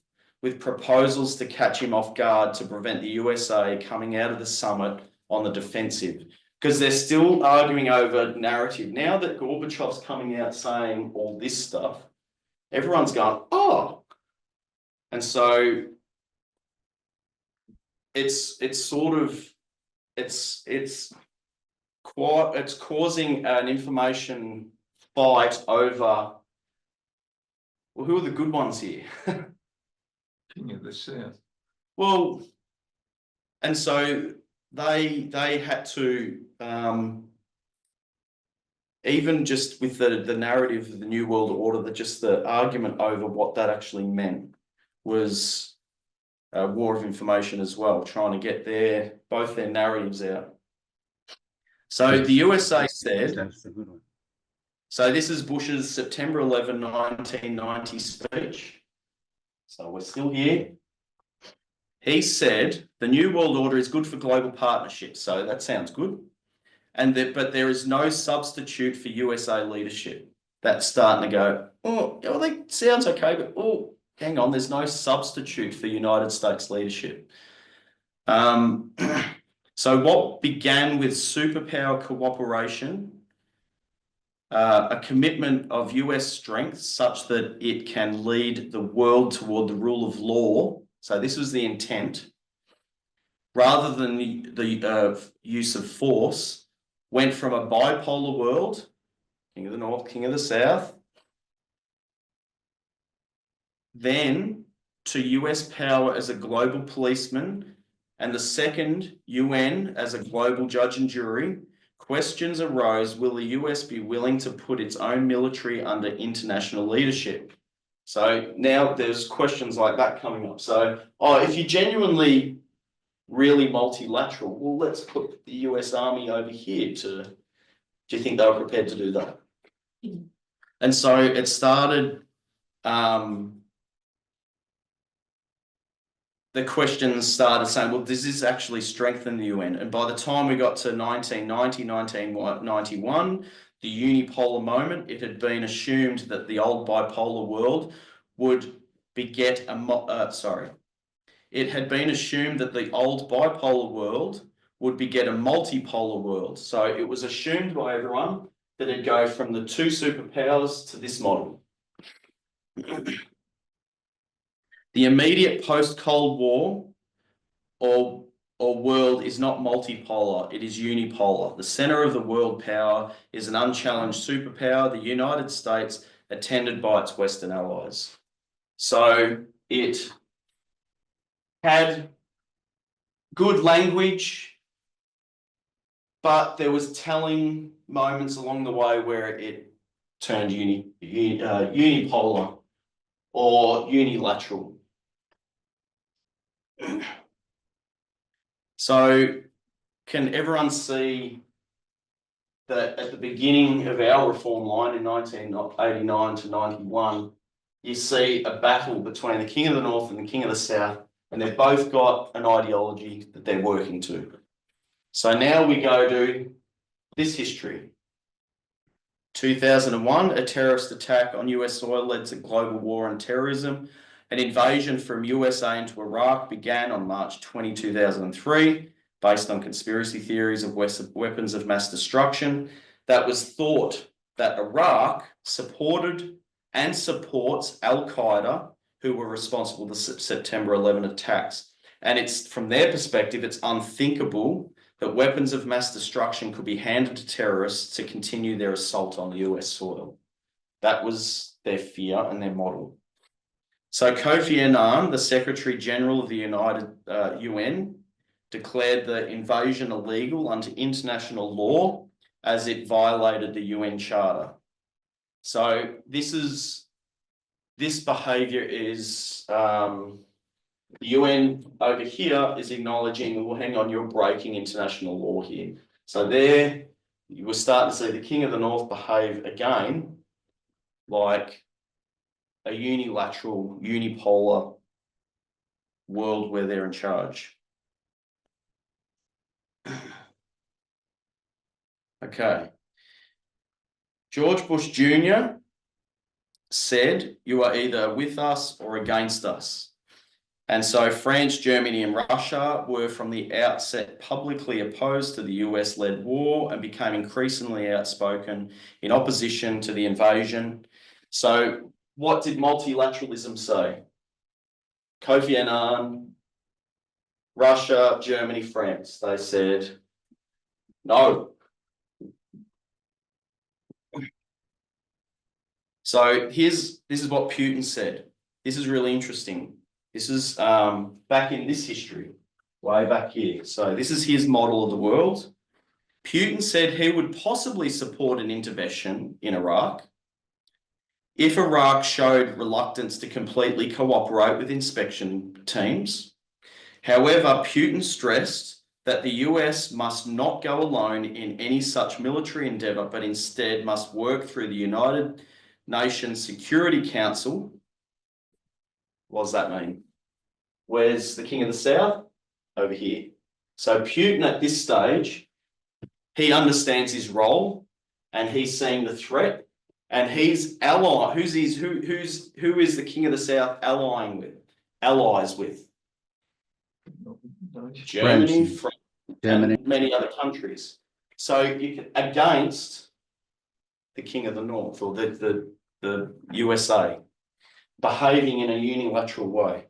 [SPEAKER 1] with proposals to catch him off guard to prevent the USA coming out of the summit on the defensive. Because they're still arguing over narrative. Now that Gorbachev's coming out saying all this stuff, everyone's going, oh. And so it's causing an information fight over, well, who are the good ones here?
[SPEAKER 5] King of the South.
[SPEAKER 1] Well, and so they had to, even just with the narrative of the New World Order, that just the argument over what that actually meant was a war of information as well, trying to get both their narratives out. So the USA said,
[SPEAKER 7] That's a good one.
[SPEAKER 1] so this is Bush's September 11, 1990 speech. So we're still here. He said, the New World Order is good for global partnership. So that sounds good. But there is no substitute for USA leadership. That's starting to go, oh, that sounds okay, but oh, hang on, there's no substitute for United States leadership. So what began with superpower cooperation, a commitment of US strength such that it can lead the world toward the rule of law. So this was the intent, rather than the use of force, went from a bipolar world, King of the North, King of the South, then to US power as a global policeman, and the second UN as a global judge and jury. Questions arose, will the US be willing to put its own military under international leadership? So now there's questions like that coming up. So, if you're genuinely really multilateral, well, let's put the US Army over here do you think they were prepared to do that? And so it started, the questions started saying, well, does this actually strengthen the UN? And by the time we got to 1990, 1991, the unipolar moment, it had been assumed that the old bipolar world would beget it had been assumed that the old bipolar world would beget a multipolar world. So it was assumed by everyone that it'd go from the two superpowers to this model. The immediate post-Cold War or world is not multipolar, it is unipolar. The center of the world power is an unchallenged superpower, the United States, attended by its Western allies. So it had good language, but there was telling moments along the way where it turned unipolar or unilateral. So can everyone see that at the beginning of our reform line in 1989 to 91, you see a battle between the King of the North and the King of the South, and they've both got an ideology that they're working to. So now we go to this history. 2001, a terrorist attack on US soil led to global war on terrorism. An invasion from USA into Iraq began on March 20, 2003, based on conspiracy theories of weapons of mass destruction. That was thought that Iraq supported and supports Al-Qaeda, who were responsible for the September 11 attacks. And it's, from their perspective, it's unthinkable that weapons of mass destruction could be handed to terrorists to continue their assault on US soil. That was their fear and their model. So Kofi Annan, the Secretary General of the UN, declared the invasion illegal under international law as it violated the UN Charter. So this behaviour is, the UN over here is acknowledging, well, hang on, you're breaking international law here. So there, you were starting to see the King of the North behave again like a unilateral, unipolar world where they're in charge. Okay. George Bush Jr. said, you are either with us or against us. And so France, Germany, and Russia were from the outset publicly opposed to the US-led war and became increasingly outspoken in opposition to the invasion. So what did multilateralism say? Kofi Annan, Russia, Germany, France, they said, no. So this is what Putin said. This is really interesting. This is back in this history, way back here. So this is his model of the world. Putin said he would possibly support an intervention in Iraq if Iraq showed reluctance to completely cooperate with inspection teams. However, Putin stressed that the US must not go alone in any such military endeavour, but instead must work through the United Nations Security Council. What does that mean? Where's the King of the South? Over here. So Putin at this stage, he understands his role and he's seeing the threat, and he's ally. Who is the King of the South allying with? Allies with? Germany, France, and many other countries. So you can, against the King of the North, or the USA, behaving in a unilateral way.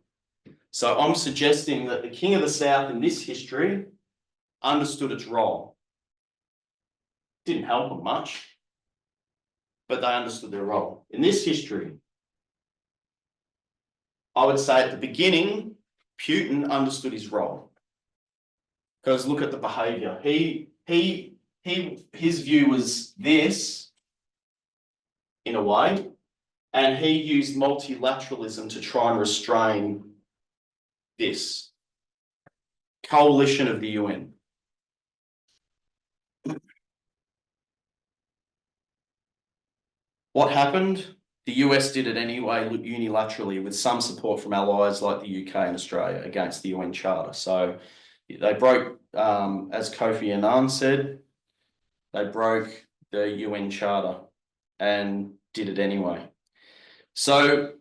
[SPEAKER 1] So I'm suggesting that the King of the South in this history understood its role. Didn't help them much, but they understood their role. In this history, I would say at the beginning, Putin understood his role. Because look at the behaviour. His view was this, in a way, and he used multilateralism to try and restrain this coalition of the UN. What happened? The US did it anyway, unilaterally, with some support from allies like the UK and Australia against the UN Charter. So they broke, as Kofi Annan said, they broke the UN Charter and did it anyway. So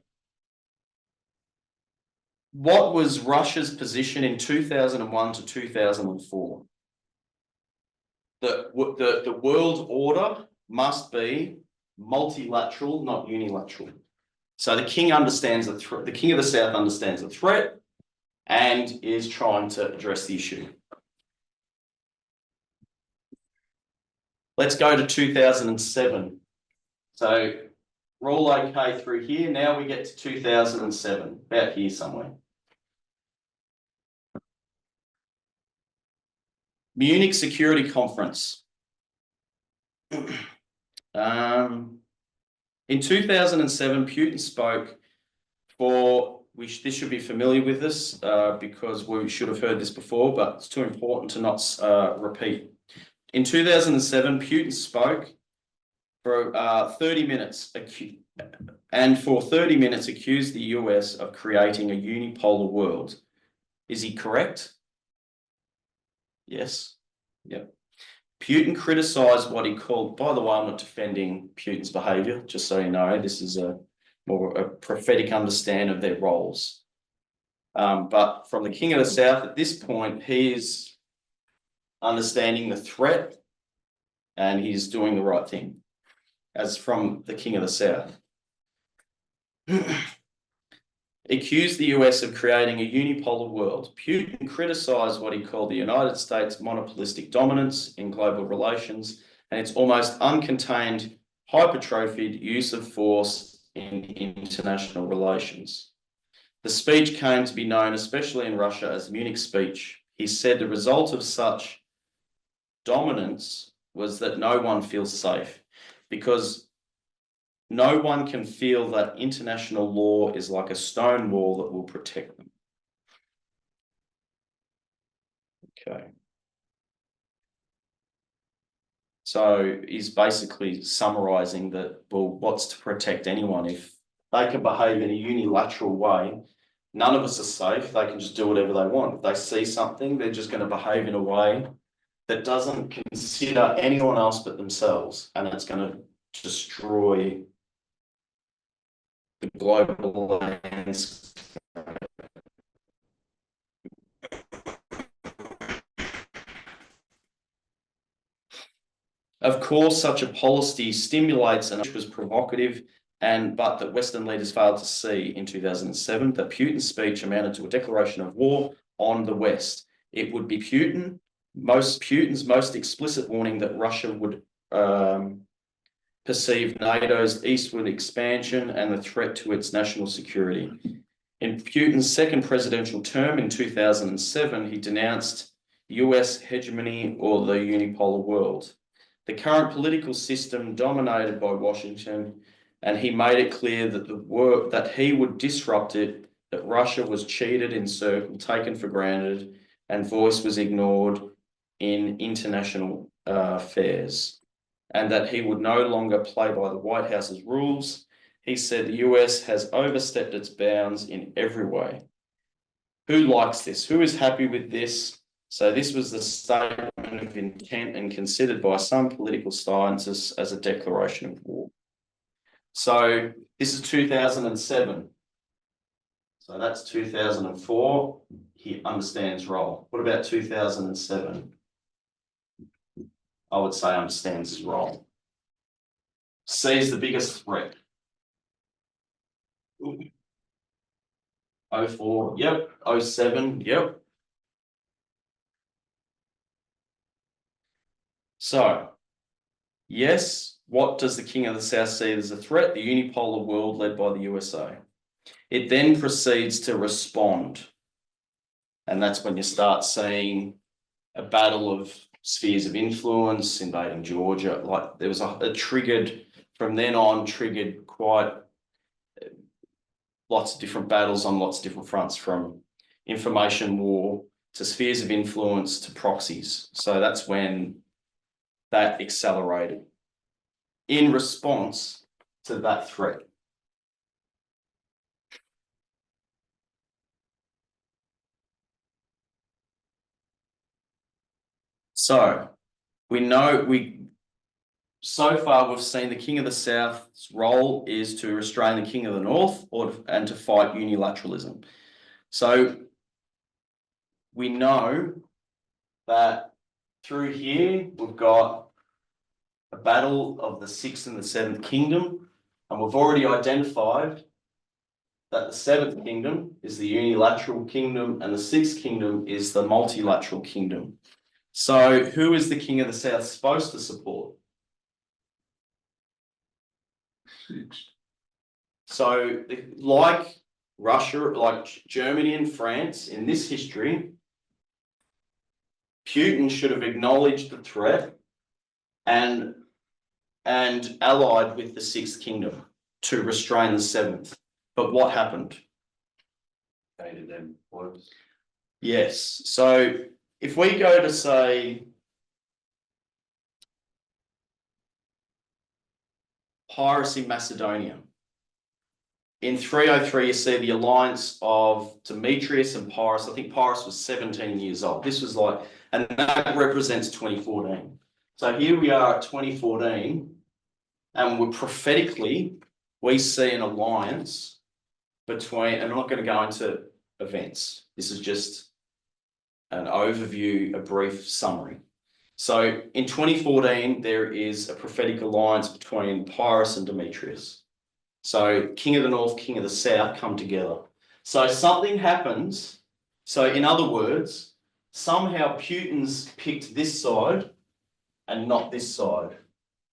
[SPEAKER 1] what was Russia's position in 2001 to 2004? The world order must be multilateral, not unilateral. So the king understands the threat. The King of the South understands the threat and is trying to address the issue. Let's go to 2007. So we're all okay through here. Now we get to 2007, about here somewhere. Munich Security Conference. In 2007, Putin spoke for, this should be familiar with this because we should have heard this before, but it's too important to not repeat. In 2007, Putin spoke for 30 minutes and for 30 minutes accused the US of creating a unipolar world. Is he correct? Yes. Yep. Putin criticised what he called, by the way, I'm not defending Putin's behaviour, just so you know, this is more a prophetic understanding of their roles. But from the King of the South, at this point, he's understanding the threat and he's doing the right thing, as from the King of the South. Accused the US of creating a unipolar world. Putin criticised what he called the United States' monopolistic dominance in global relations and its almost uncontained, hypertrophied use of force in international relations. The speech came to be known, especially in Russia, as the Munich speech. He said the result of such dominance was that no one feels safe, because no one can feel that international law is like a stone wall that will protect them. Okay. So he's basically summarising that, well, what's to protect anyone? If they can behave in a unilateral way, none of us are safe. They can just do whatever they want. If they see something, they're just going to behave in a way that doesn't consider anyone else but themselves, and it's going to destroy the global landscape. Of course, such a policy stimulates, and which was provocative, but that Western leaders failed to see in 2007 that Putin's speech amounted to a declaration of war on the West. It would be Putin's most explicit warning that Russia would perceive NATO's eastward expansion and the threat to its national security. In Putin's second presidential term in 2007, he denounced US hegemony or the unipolar world, the current political system dominated by Washington, and he made it clear that that he would disrupt it, that Russia was cheated, encircled, taken for granted, and voice was ignored in international affairs, and that he would no longer play by the White House's rules. He said the US has overstepped its bounds in every way. Who likes this? Who is happy with this? So this was the statement of intent and considered by some political scientists as a declaration of war. So this is 2007. So that's 2004. He understands his role. What about 2007? I would say understands his role. Sees the biggest threat. 04, yep. 07, yep. So, yes, what does the King of the South see as a threat? The unipolar world led by the USA. It then proceeds to respond. And that's when you start seeing a battle of spheres of influence, invading Georgia. Like there was a triggered, from then on, triggered quite lots of different battles on lots of different fronts, from information war to spheres of influence to proxies. So that's when that accelerated in response to that threat. So so far we've seen the King of the South's role is to restrain the King of the North and to fight unilateralism. So we know that through here we've got a battle of the 6th and the 7th Kingdom, and we've already identified that the 7th Kingdom is the unilateral kingdom and the 6th Kingdom is the multilateral kingdom. So who is the King of the South supposed to support? So like Russia, like Germany and France in this history, Putin should have acknowledged the threat and allied with the 6th Kingdom to restrain the 7th. But what happened?
[SPEAKER 5] Hated them.
[SPEAKER 1] Yes. So if we go to say Piracy Macedonia. In 303, you see the alliance of Demetrius and Pyrrhus. I think Pyrrhus was 17 years old. This was like, and that represents 2014. So here we are at 2014, and we're prophetically, we see an alliance between, and I'm not going to go into events. This is just an overview, a brief summary. So in 2014, there is a prophetic alliance between Pyrrhus and Demetrius. So King of the North, King of the South come together. So something happens. So in other words, somehow Putin's picked this side and not this side.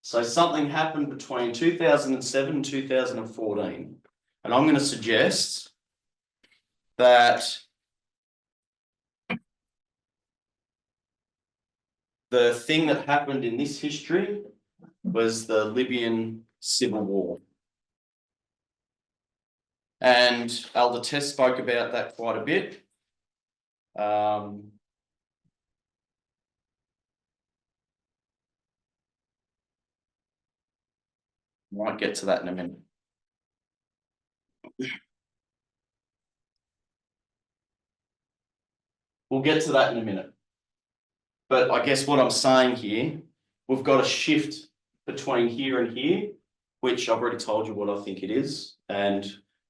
[SPEAKER 1] So something happened between 2007 and 2014. And I'm going to suggest that the thing that happened in this history was the Libyan civil war. And Elder Tess spoke about that quite a bit. Might get to that in a minute. We'll get to that in a minute. But I guess what I'm saying here, we've got a shift between here and here, which I've already told you what I think it is. And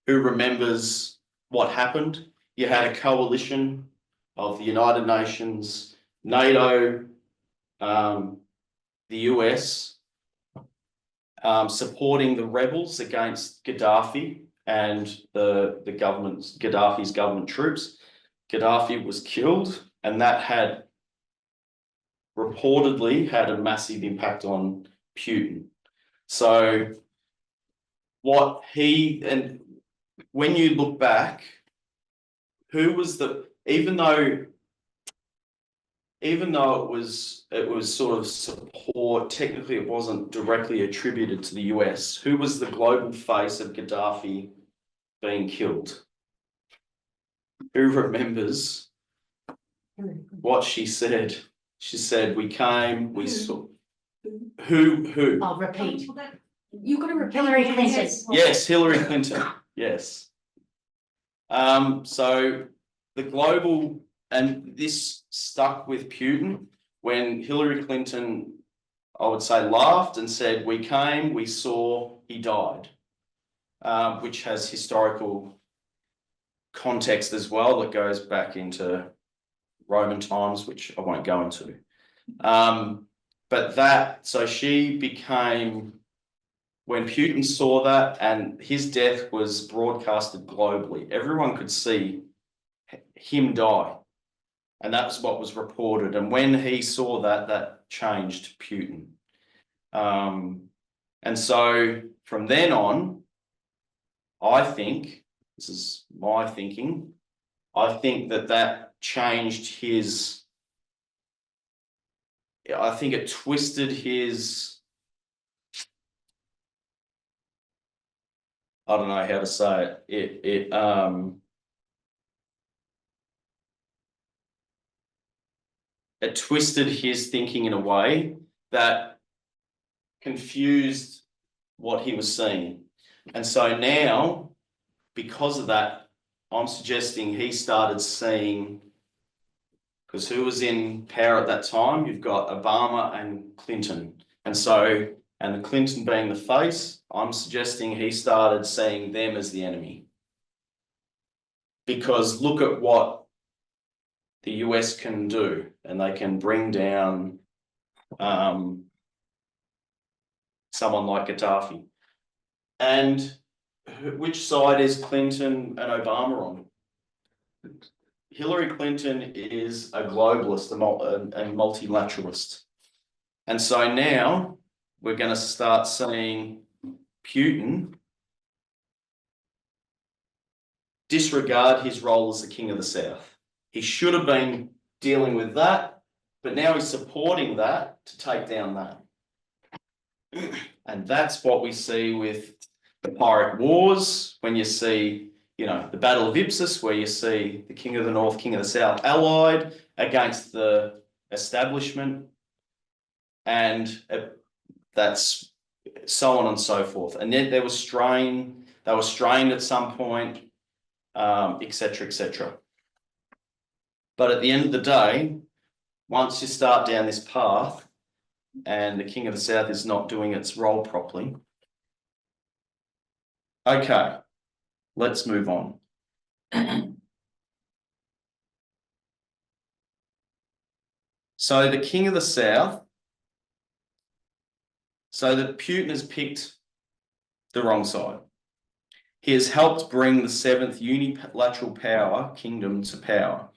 [SPEAKER 1] who remembers what happened? You had a coalition of the United Nations, NATO, the US, supporting the rebels against Gaddafi and the government's, Gaddafi's government troops. Gaddafi was killed, and that had reportedly had a massive impact on Putin. So what he, and when you look back, who was the, even though it was sort of support, technically it wasn't directly attributed to the US, who was the global face of Gaddafi being killed? Who remembers what she said? She said, we came, we saw. Who?
[SPEAKER 3] I'll repeat.
[SPEAKER 4] You're going to repeat
[SPEAKER 3] Hillary
[SPEAKER 4] it.
[SPEAKER 3] Clinton.
[SPEAKER 1] Yes, Hillary Clinton. Yes. So the global, and this stuck with Putin when Hillary Clinton, I would say, laughed and said, we came, we saw, he died, which has historical context as well that goes back into Roman times, which I won't go into. But that, so she became, when Putin saw that, and his death was broadcasted globally, everyone could see him die. And that's what was reported. And when he saw that, that changed Putin. And so from then on, I think, this is my thinking, I think that that changed his, I think it twisted his, I don't know how to say it. It twisted his thinking in a way that confused what he was seeing. And so now, because of that, I'm suggesting he started seeing, because who was in power at that time? You've got Obama and Clinton. And so, and the Clinton being the face, I'm suggesting he started seeing them as the enemy. Because look at what the US can do, and they can bring down someone like Gaddafi. And which side is Clinton and Obama on? Hillary Clinton is a globalist and multilateralist. And so now we're going to start seeing Putin disregard his role as the King of the South. He should have been dealing with that, but now he's supporting that to take down that. And that's what we see with the Pyrrhic Wars, when you see, you know, the Battle of Ipsus, where you see the King of the North, King of the South allied against the establishment. And that's so on and so forth. And then there was strain, they were strained at some point, et cetera, et cetera. But at the end of the day, once you start down this path and the King of the South is not doing its role properly, okay, let's move on. So the King of the South, so that Putin has picked the wrong side. He has helped bring the 7th unilateral power kingdom to power.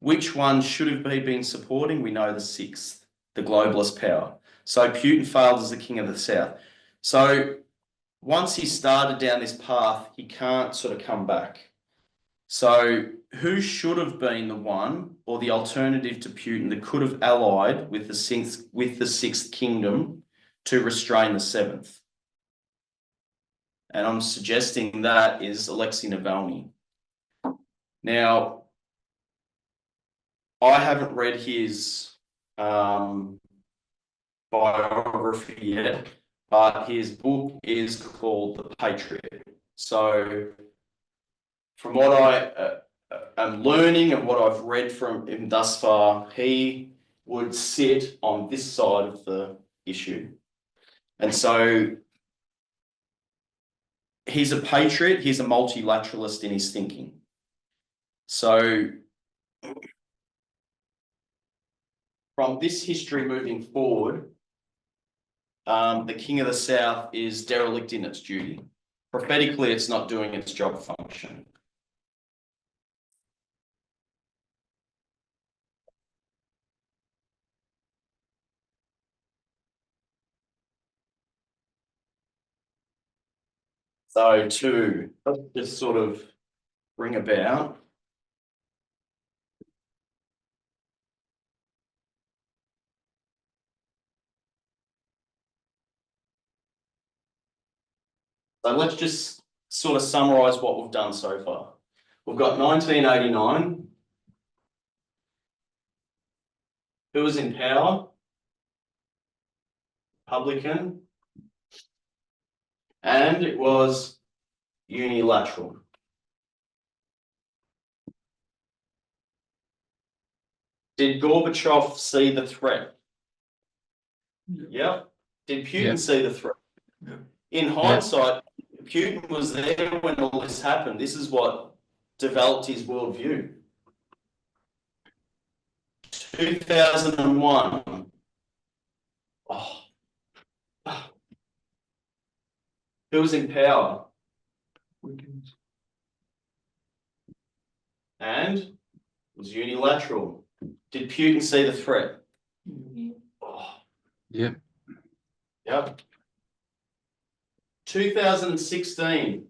[SPEAKER 1] Which one should have he been supporting? We know the 6th, the globalist power. So Putin failed as the King of the South. So once he started down this path, he can't sort of come back. So who should have been the one or the alternative to Putin that could have allied with the 6th kingdom to restrain the 7th? And I'm suggesting that is Alexei Navalny. Now, I haven't read his biography yet, but his book is called The Patriot. So from what I am learning and what I've read from him thus far, he would sit on this side of the issue. And so he's a patriot, he's a multilateralist in his thinking. So from this history moving forward, the King of the South is derelict in its duty. Prophetically, it's not doing its job function. So to just sort of bring about so let's just sort of summarize what we've done so far. We've got 1989. Who was in power? Republican. And it was unilateral. Did Gorbachev see the threat? Yeah. Did Putin see the threat?
[SPEAKER 5] Yeah.
[SPEAKER 1] In hindsight, Putin was there when all this happened. This is what developed his worldview. 2001. Oh. Who was in power?
[SPEAKER 5] Weekends.
[SPEAKER 1] And it was unilateral. Did Putin see the threat? Oh.
[SPEAKER 7] Yep.
[SPEAKER 1] Yep. 2016.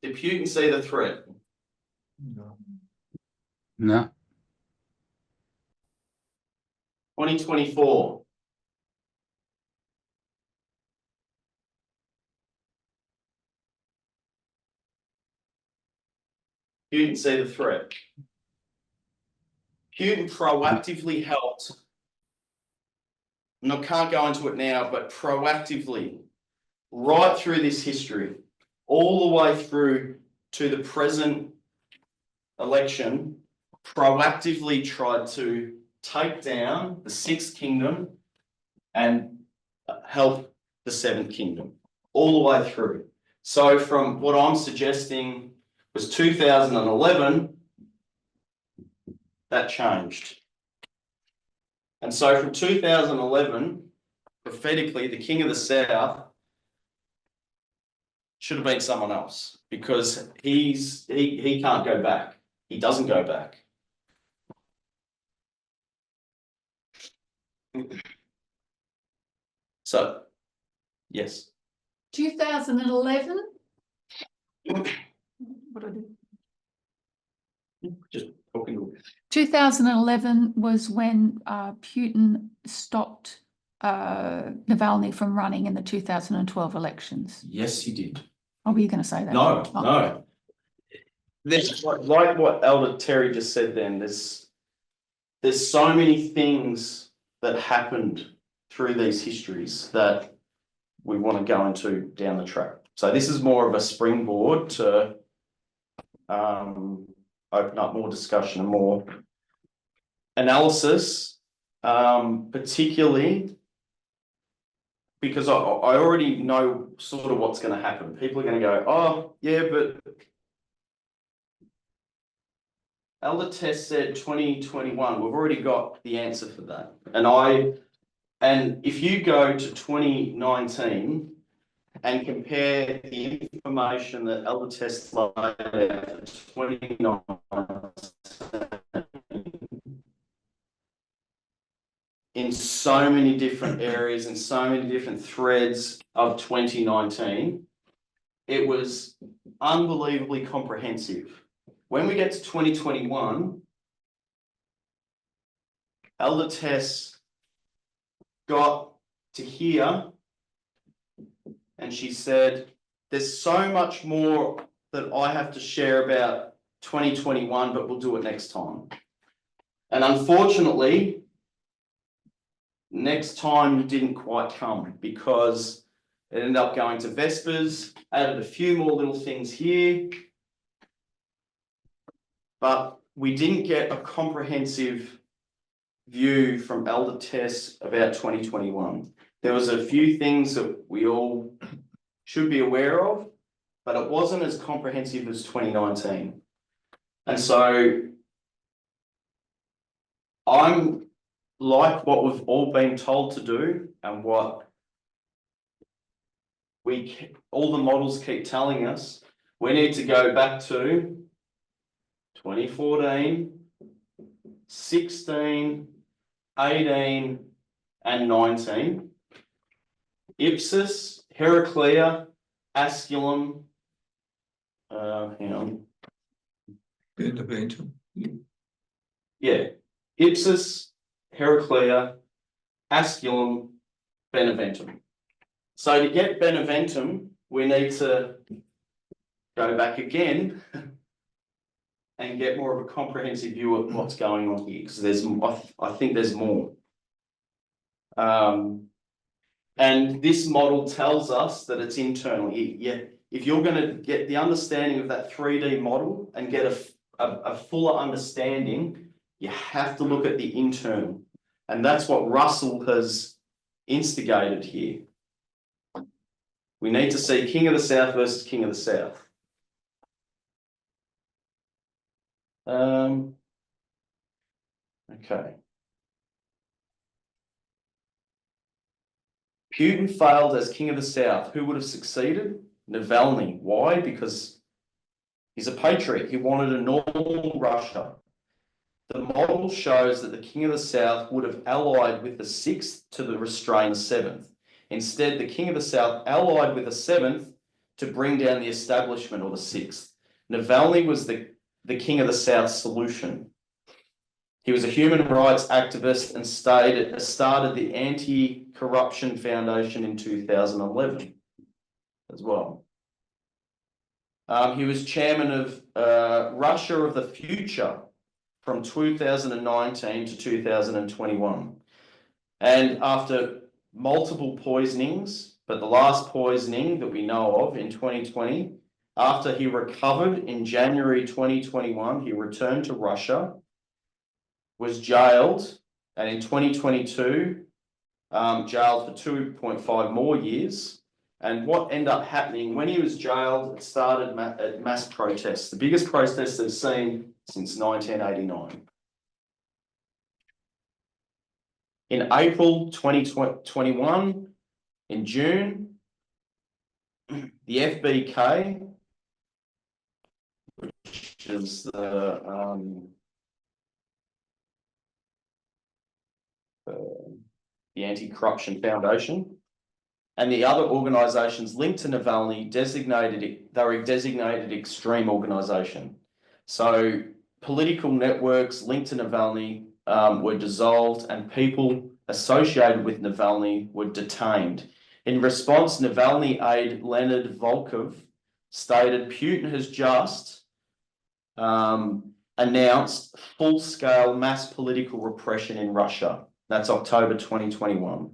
[SPEAKER 1] Did Putin see the threat?
[SPEAKER 5] No.
[SPEAKER 7] No.
[SPEAKER 1] 2024. Putin see the threat. Putin proactively helped, and I can't go into it now, but proactively, right through this history, all the way through to the present election, proactively tried to take down the 6th kingdom and help the 7th kingdom, all the way through. So from what I'm suggesting was 2011, that changed. And so from 2011, prophetically, the King of the South should have been someone else because he can't go back. He doesn't go back. So, yes.
[SPEAKER 4] 2011,
[SPEAKER 1] Just talking.
[SPEAKER 4] 2011 was when Putin stopped Navalny from running in the 2012 elections.
[SPEAKER 1] Yes, he did.
[SPEAKER 4] Oh, were you going to say that?
[SPEAKER 1] No,
[SPEAKER 4] Oh.
[SPEAKER 1] no. there's like what Elder Terry just said then, there's so many things that happened through these histories that we want to go into down the track. So this is more of a springboard to open up more discussion and more analysis, particularly because I already know sort of what's going to happen. People are going to go, oh yeah, but Elder Test said 2021. We've already got the answer for that. And if you go to 2019 and compare the information that Elder Test laid out for 2019 in so many different areas and so many different threads of 2019, it was unbelievably comprehensive. When we get to 2021, Elder Tess got to here and she said, there's so much more that I have to share about 2021, but we'll do it next time. And unfortunately, next time didn't quite come because it ended up going to Vespers, added a few more little things here, but we didn't get a comprehensive view from Elder Tess about 2021. There was a few things that we all should be aware of, but it wasn't as comprehensive as 2019. And so I'm like what we've all been told to do and what all the models keep telling us, we need to go back to 2014, 16, 18, and 19. Ipsus, Heraclea, Asculum, hang on.
[SPEAKER 5] Beneventum.
[SPEAKER 1] Yeah, Ipsus, Heraclea, Asculum, Beneventum. So to get Beneventum, we need to go back again and get more of a comprehensive view of what's going on here, because I think there's more. And this model tells us that it's internal. Yeah, if you're going to get the understanding of that 3D model and get a fuller understanding, you have to look at the internal. And that's what Russell has instigated here. We need to see King of the South versus King of the South. Okay. Putin failed as King of the South. Who would have succeeded? Navalny. Why? Because he's a patriot. He wanted a normal Russia. The model shows that the King of the South would have allied with the 6th to restrain the 7th. Instead, the King of the South allied with the 7th to bring down the establishment, or the 6th. Navalny was the King of the South solution. He was a human rights activist and started the Anti-Corruption Foundation in 2011 as well. He was chairman of Russia of the Future from 2019 to 2021. And after multiple poisonings, but the last poisoning that we know of in 2020, after he recovered in January 2021, he returned to Russia, was jailed, and in 2022, jailed for 2.5 more years. And what ended up happening when he was jailed, it started mass protests, the biggest protests they've seen since 1989. In April 2021, in June, the FBK, which is the Anti-Corruption Foundation, and the other organisations linked to Navalny they were designated extreme organisation. So political networks linked to Navalny were dissolved and people associated with Navalny were detained. In response, Navalny aide Leonid Volkov stated, Putin has just announced full-scale mass political repression in Russia. That's October 2021.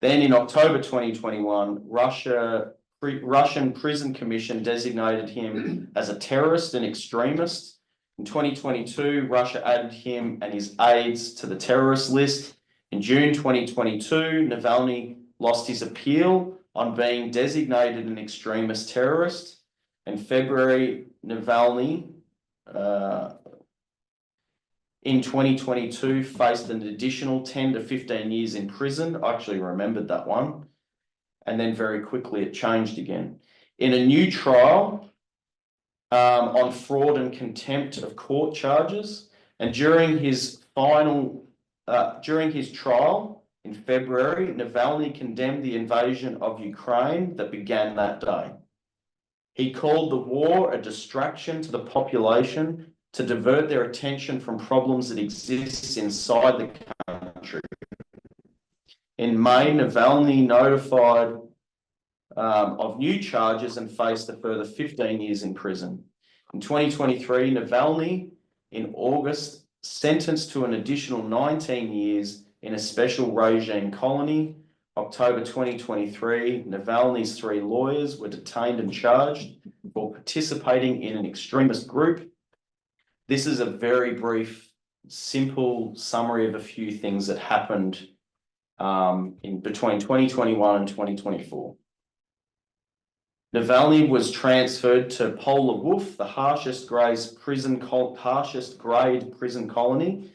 [SPEAKER 1] Then in October 2021, Russian Prison Commission designated him as a terrorist and extremist. In 2022, Russia added him and his aides to the terrorist list. In June 2022, Navalny lost his appeal on being designated an extremist terrorist. In February, Navalny, in 2022, faced an additional 10 to 15 years in prison. I actually remembered that one. And then very quickly it changed again. In a new trial on fraud and contempt of court charges, and during his trial in February, Navalny condemned the invasion of Ukraine that began that day. He called the war a distraction to the population to divert their attention from problems that exist inside the country. In May, Navalny notified of new charges and faced a further 15 years in prison. In 2023, Navalny, in August, sentenced to an additional 19 years in a special regime colony. October 2023, Navalny's 3 lawyers were detained and charged for participating in an extremist group. This is a very brief, simple summary of a few things that happened in between 2021 and 2024. Navalny was transferred to Polar Wolf, the harshest grade prison colony,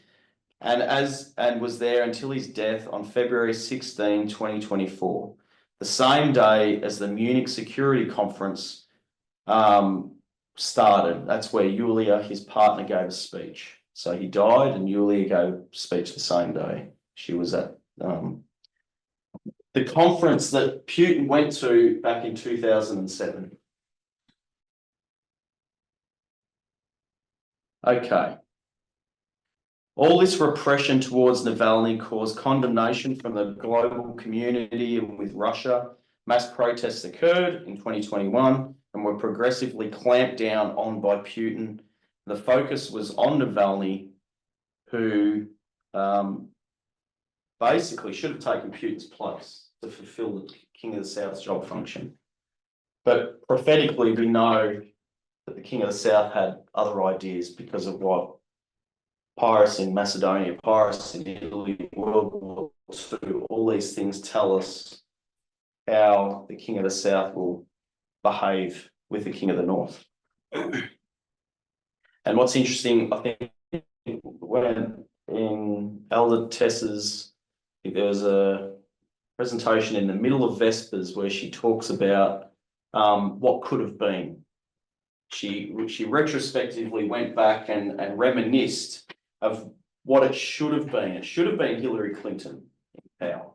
[SPEAKER 1] and was there until his death on February 16, 2024, the same day as the Munich Security Conference started. That's where Yulia, his partner, gave a speech. So he died and Yulia gave a speech the same day. She was at the conference that Putin went to back in 2007. Okay. All this repression towards Navalny caused condemnation from the global community and with Russia. Mass protests occurred in 2021 and were progressively clamped down on by Putin. The focus was on Navalny, who basically should have taken Putin's place to fulfill the King of the South's job function. But prophetically, we know that the King of the South had other ideas because of what piracy in Macedonia, piracy in Italy, World War II, all these things tell us how the King of the South will behave with the King of the North. And what's interesting, I think, when in Elder Tessa's, there was a presentation in the middle of Vespers where she talks about what could have been. She retrospectively went back and reminisced of what it should have been. It should have been Hillary Clinton in power.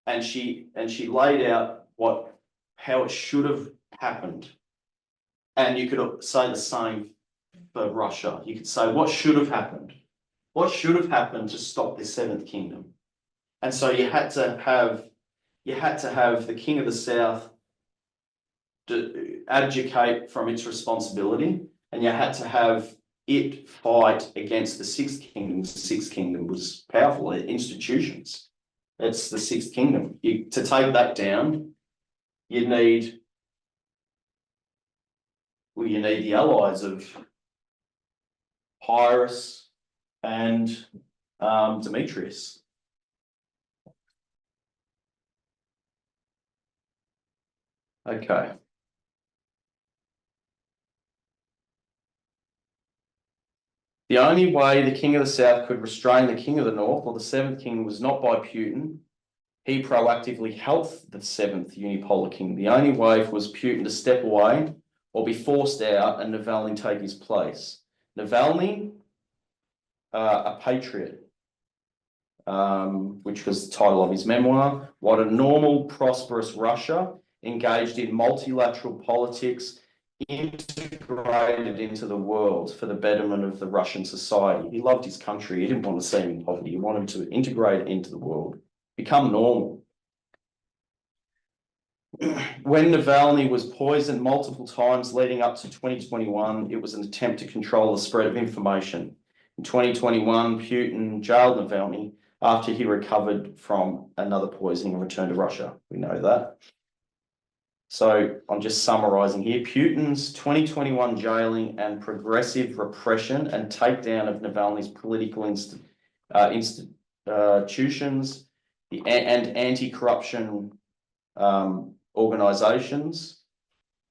[SPEAKER 1] And she laid out how it should have happened. And you could say the same for Russia. You could say, what should have happened? What should have happened to stop this seventh kingdom? And so you had to have the King of the South abdicate from its responsibility, and you had to have it fight against the sixth kingdom. The sixth kingdom was powerful institutions. It's the sixth kingdom. To take that down, you need the allies of Pyrrhus and Demetrius. Okay. The only way the King of the South could restrain the King of the North, or the seventh king, was not by Putin. He proactively helped the seventh unipolar king. The only way was Putin to step away or be forced out and Navalny take his place. Navalny, a patriot, which was the title of his memoir. What a normal, prosperous Russia engaged in multilateral politics, integrated into the world for the betterment of the Russian society. He loved his country. He didn't want to see him in poverty. He wanted to integrate into the world, become normal. when Navalny was poisoned multiple times leading up to 2021, it was an attempt to control the spread of information. In 2021, Putin jailed Navalny after he recovered from another poisoning and returned to Russia. We know that. So I'm just summarizing here. Putin's 2021 jailing and progressive repression and takedown of Navalny's political institutions and anti-corruption organizations,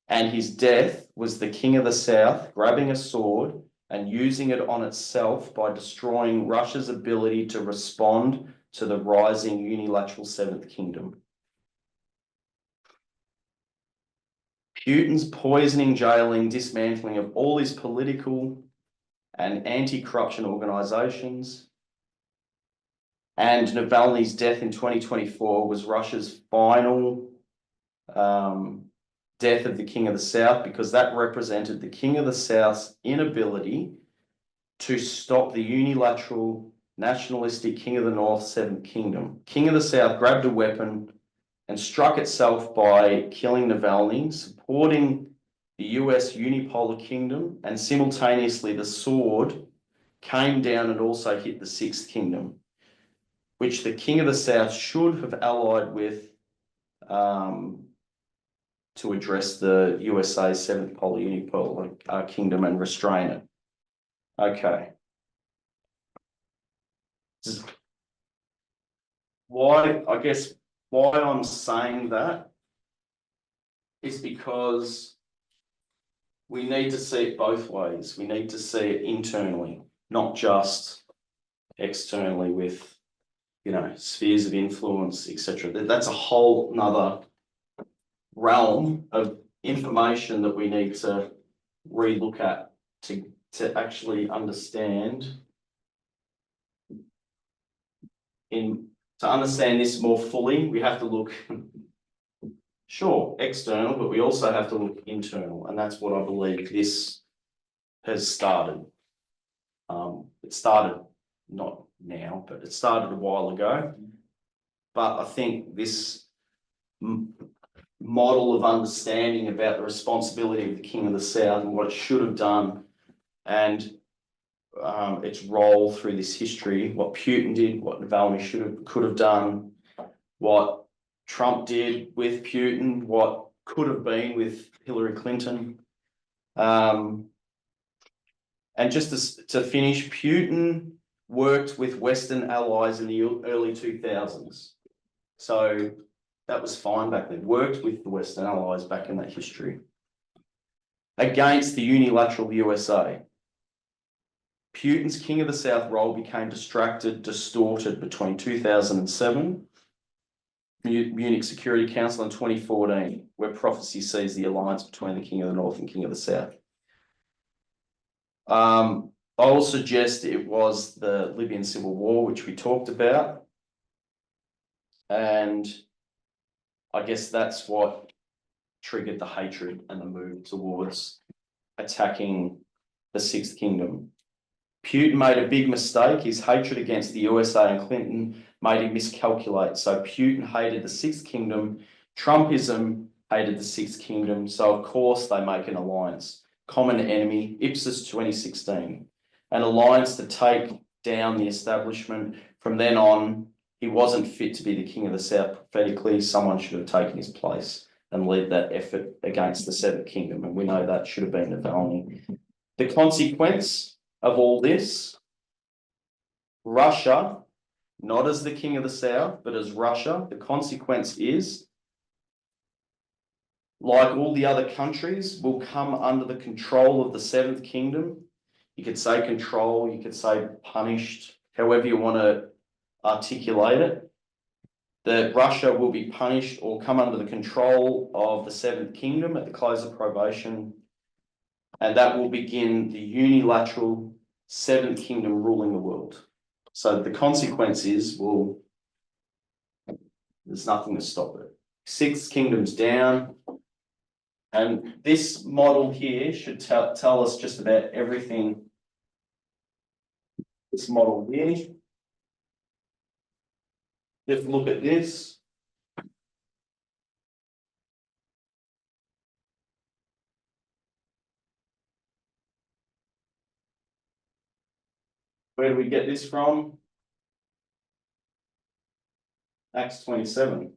[SPEAKER 1] and his death was the King of the South grabbing a sword and using it on itself by destroying Russia's ability to respond to the rising unilateral Seventh Kingdom. Putin's poisoning, jailing, dismantling of all his political and anti-corruption organizations, and Navalny's death in 2024 was Russia's final death of the King of the South, because that represented the King of the South's inability to stop the unilateral nationalistic King of the North Seventh Kingdom. King of the South grabbed a weapon and struck itself by killing Navalny, supporting the US unipolar kingdom, and simultaneously the sword came down and also hit the Sixth Kingdom, which the King of the South should have allied with to address the USA's seventh polar unipolar kingdom and restrain it. Okay. Why I'm saying that is because we need to see it both ways. We need to see it internally, not just externally with, you know, spheres of influence, etc. That's a whole nother realm of information that we need to relook at to actually understand. To understand this more fully, we have to look, sure, external, but we also have to look internal, and that's what I believe this has started. It started not now, but it started a while ago. But I think this model of understanding about the responsibility of the King of the South and what it should have done, and its role through this history, what Putin did, what Navalny could have done, what Trump did with Putin, what could have been with Hillary Clinton. And just to finish, Putin worked with Western allies in the early 2000s. So that was fine back then. Worked with the Western allies back in that history against the unilateral USA. Putin's King of the South role became distorted between 2007, Munich Security Council, and 2014, where prophecy sees the alliance between the King of the North and King of the South. I will suggest it was the Libyan Civil War, which we talked about. And I guess that's what triggered the hatred and the move towards attacking the Sixth Kingdom. Putin made a big mistake. His hatred against the USA and Clinton made him miscalculate. So Putin hated the Sixth Kingdom. Trumpism hated the Sixth Kingdom. So of course they make an alliance. Common enemy, Ipsos 2016. An alliance to take down the establishment. From then on, he wasn't fit to be the King of the South prophetically. Someone should have taken his place and led that effort against the Seventh Kingdom. And we know that should have been Navalny. The consequence of all this, Russia, not as the King of the South, but as Russia, the consequence is, like all the other countries, will come under the control of the Seventh Kingdom. You could say control, you could say punished, however you want to articulate it. That Russia will be punished or come under the control of the Seventh Kingdom at the close of probation. And that will begin the unilateral Seventh Kingdom ruling the world. So the consequence is, well, there's nothing to stop it. Sixth Kingdom's down. And this model here should tell us just about everything. This model here. Just look at this. Where do we get this from? Acts 27.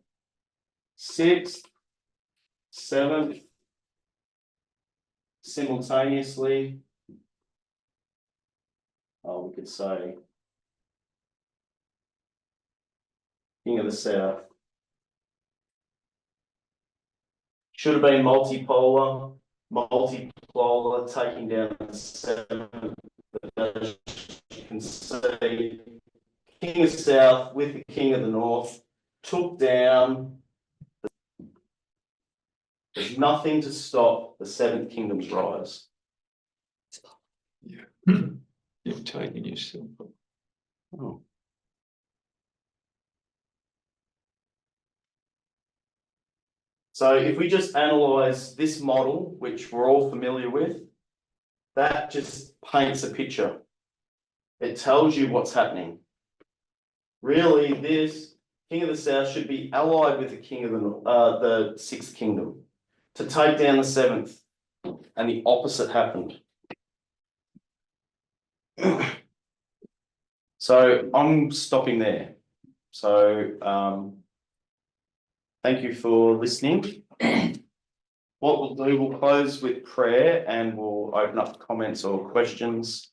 [SPEAKER 1] 6th, 7th, simultaneously. Oh, we could say King of the South. Should have been multipolar, taking down the 7th. As you can see, King of the South with the King of the North took down. There's nothing to stop the 7th Kingdom's rise.
[SPEAKER 5] You've taken yourself.
[SPEAKER 1] Oh. So if we just analyse this model, which we're all familiar with, that just paints a picture. It tells you what's happening. Really, this King of the South should be allied with the King of the 6th Kingdom to take down the 7th, and the opposite happened. So I'm stopping there. So thank you for listening. What we'll do, we'll close with prayer and we'll open up comments or questions.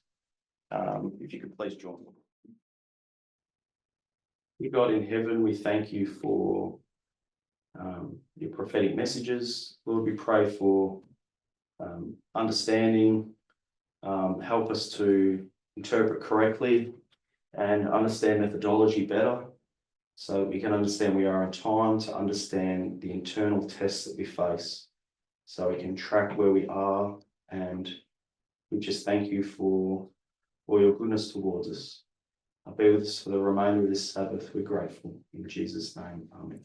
[SPEAKER 1] If you could please join me. Dear God in heaven, we thank you for your prophetic messages. Lord, we pray for understanding. Help us to interpret correctly and understand methodology better, so we can understand we are in time to understand the internal tests that we face, so we can track where we are. And we just thank you for all your goodness towards us. Be with us for the remainder of this Sabbath. We're grateful. In Jesus' name, amen.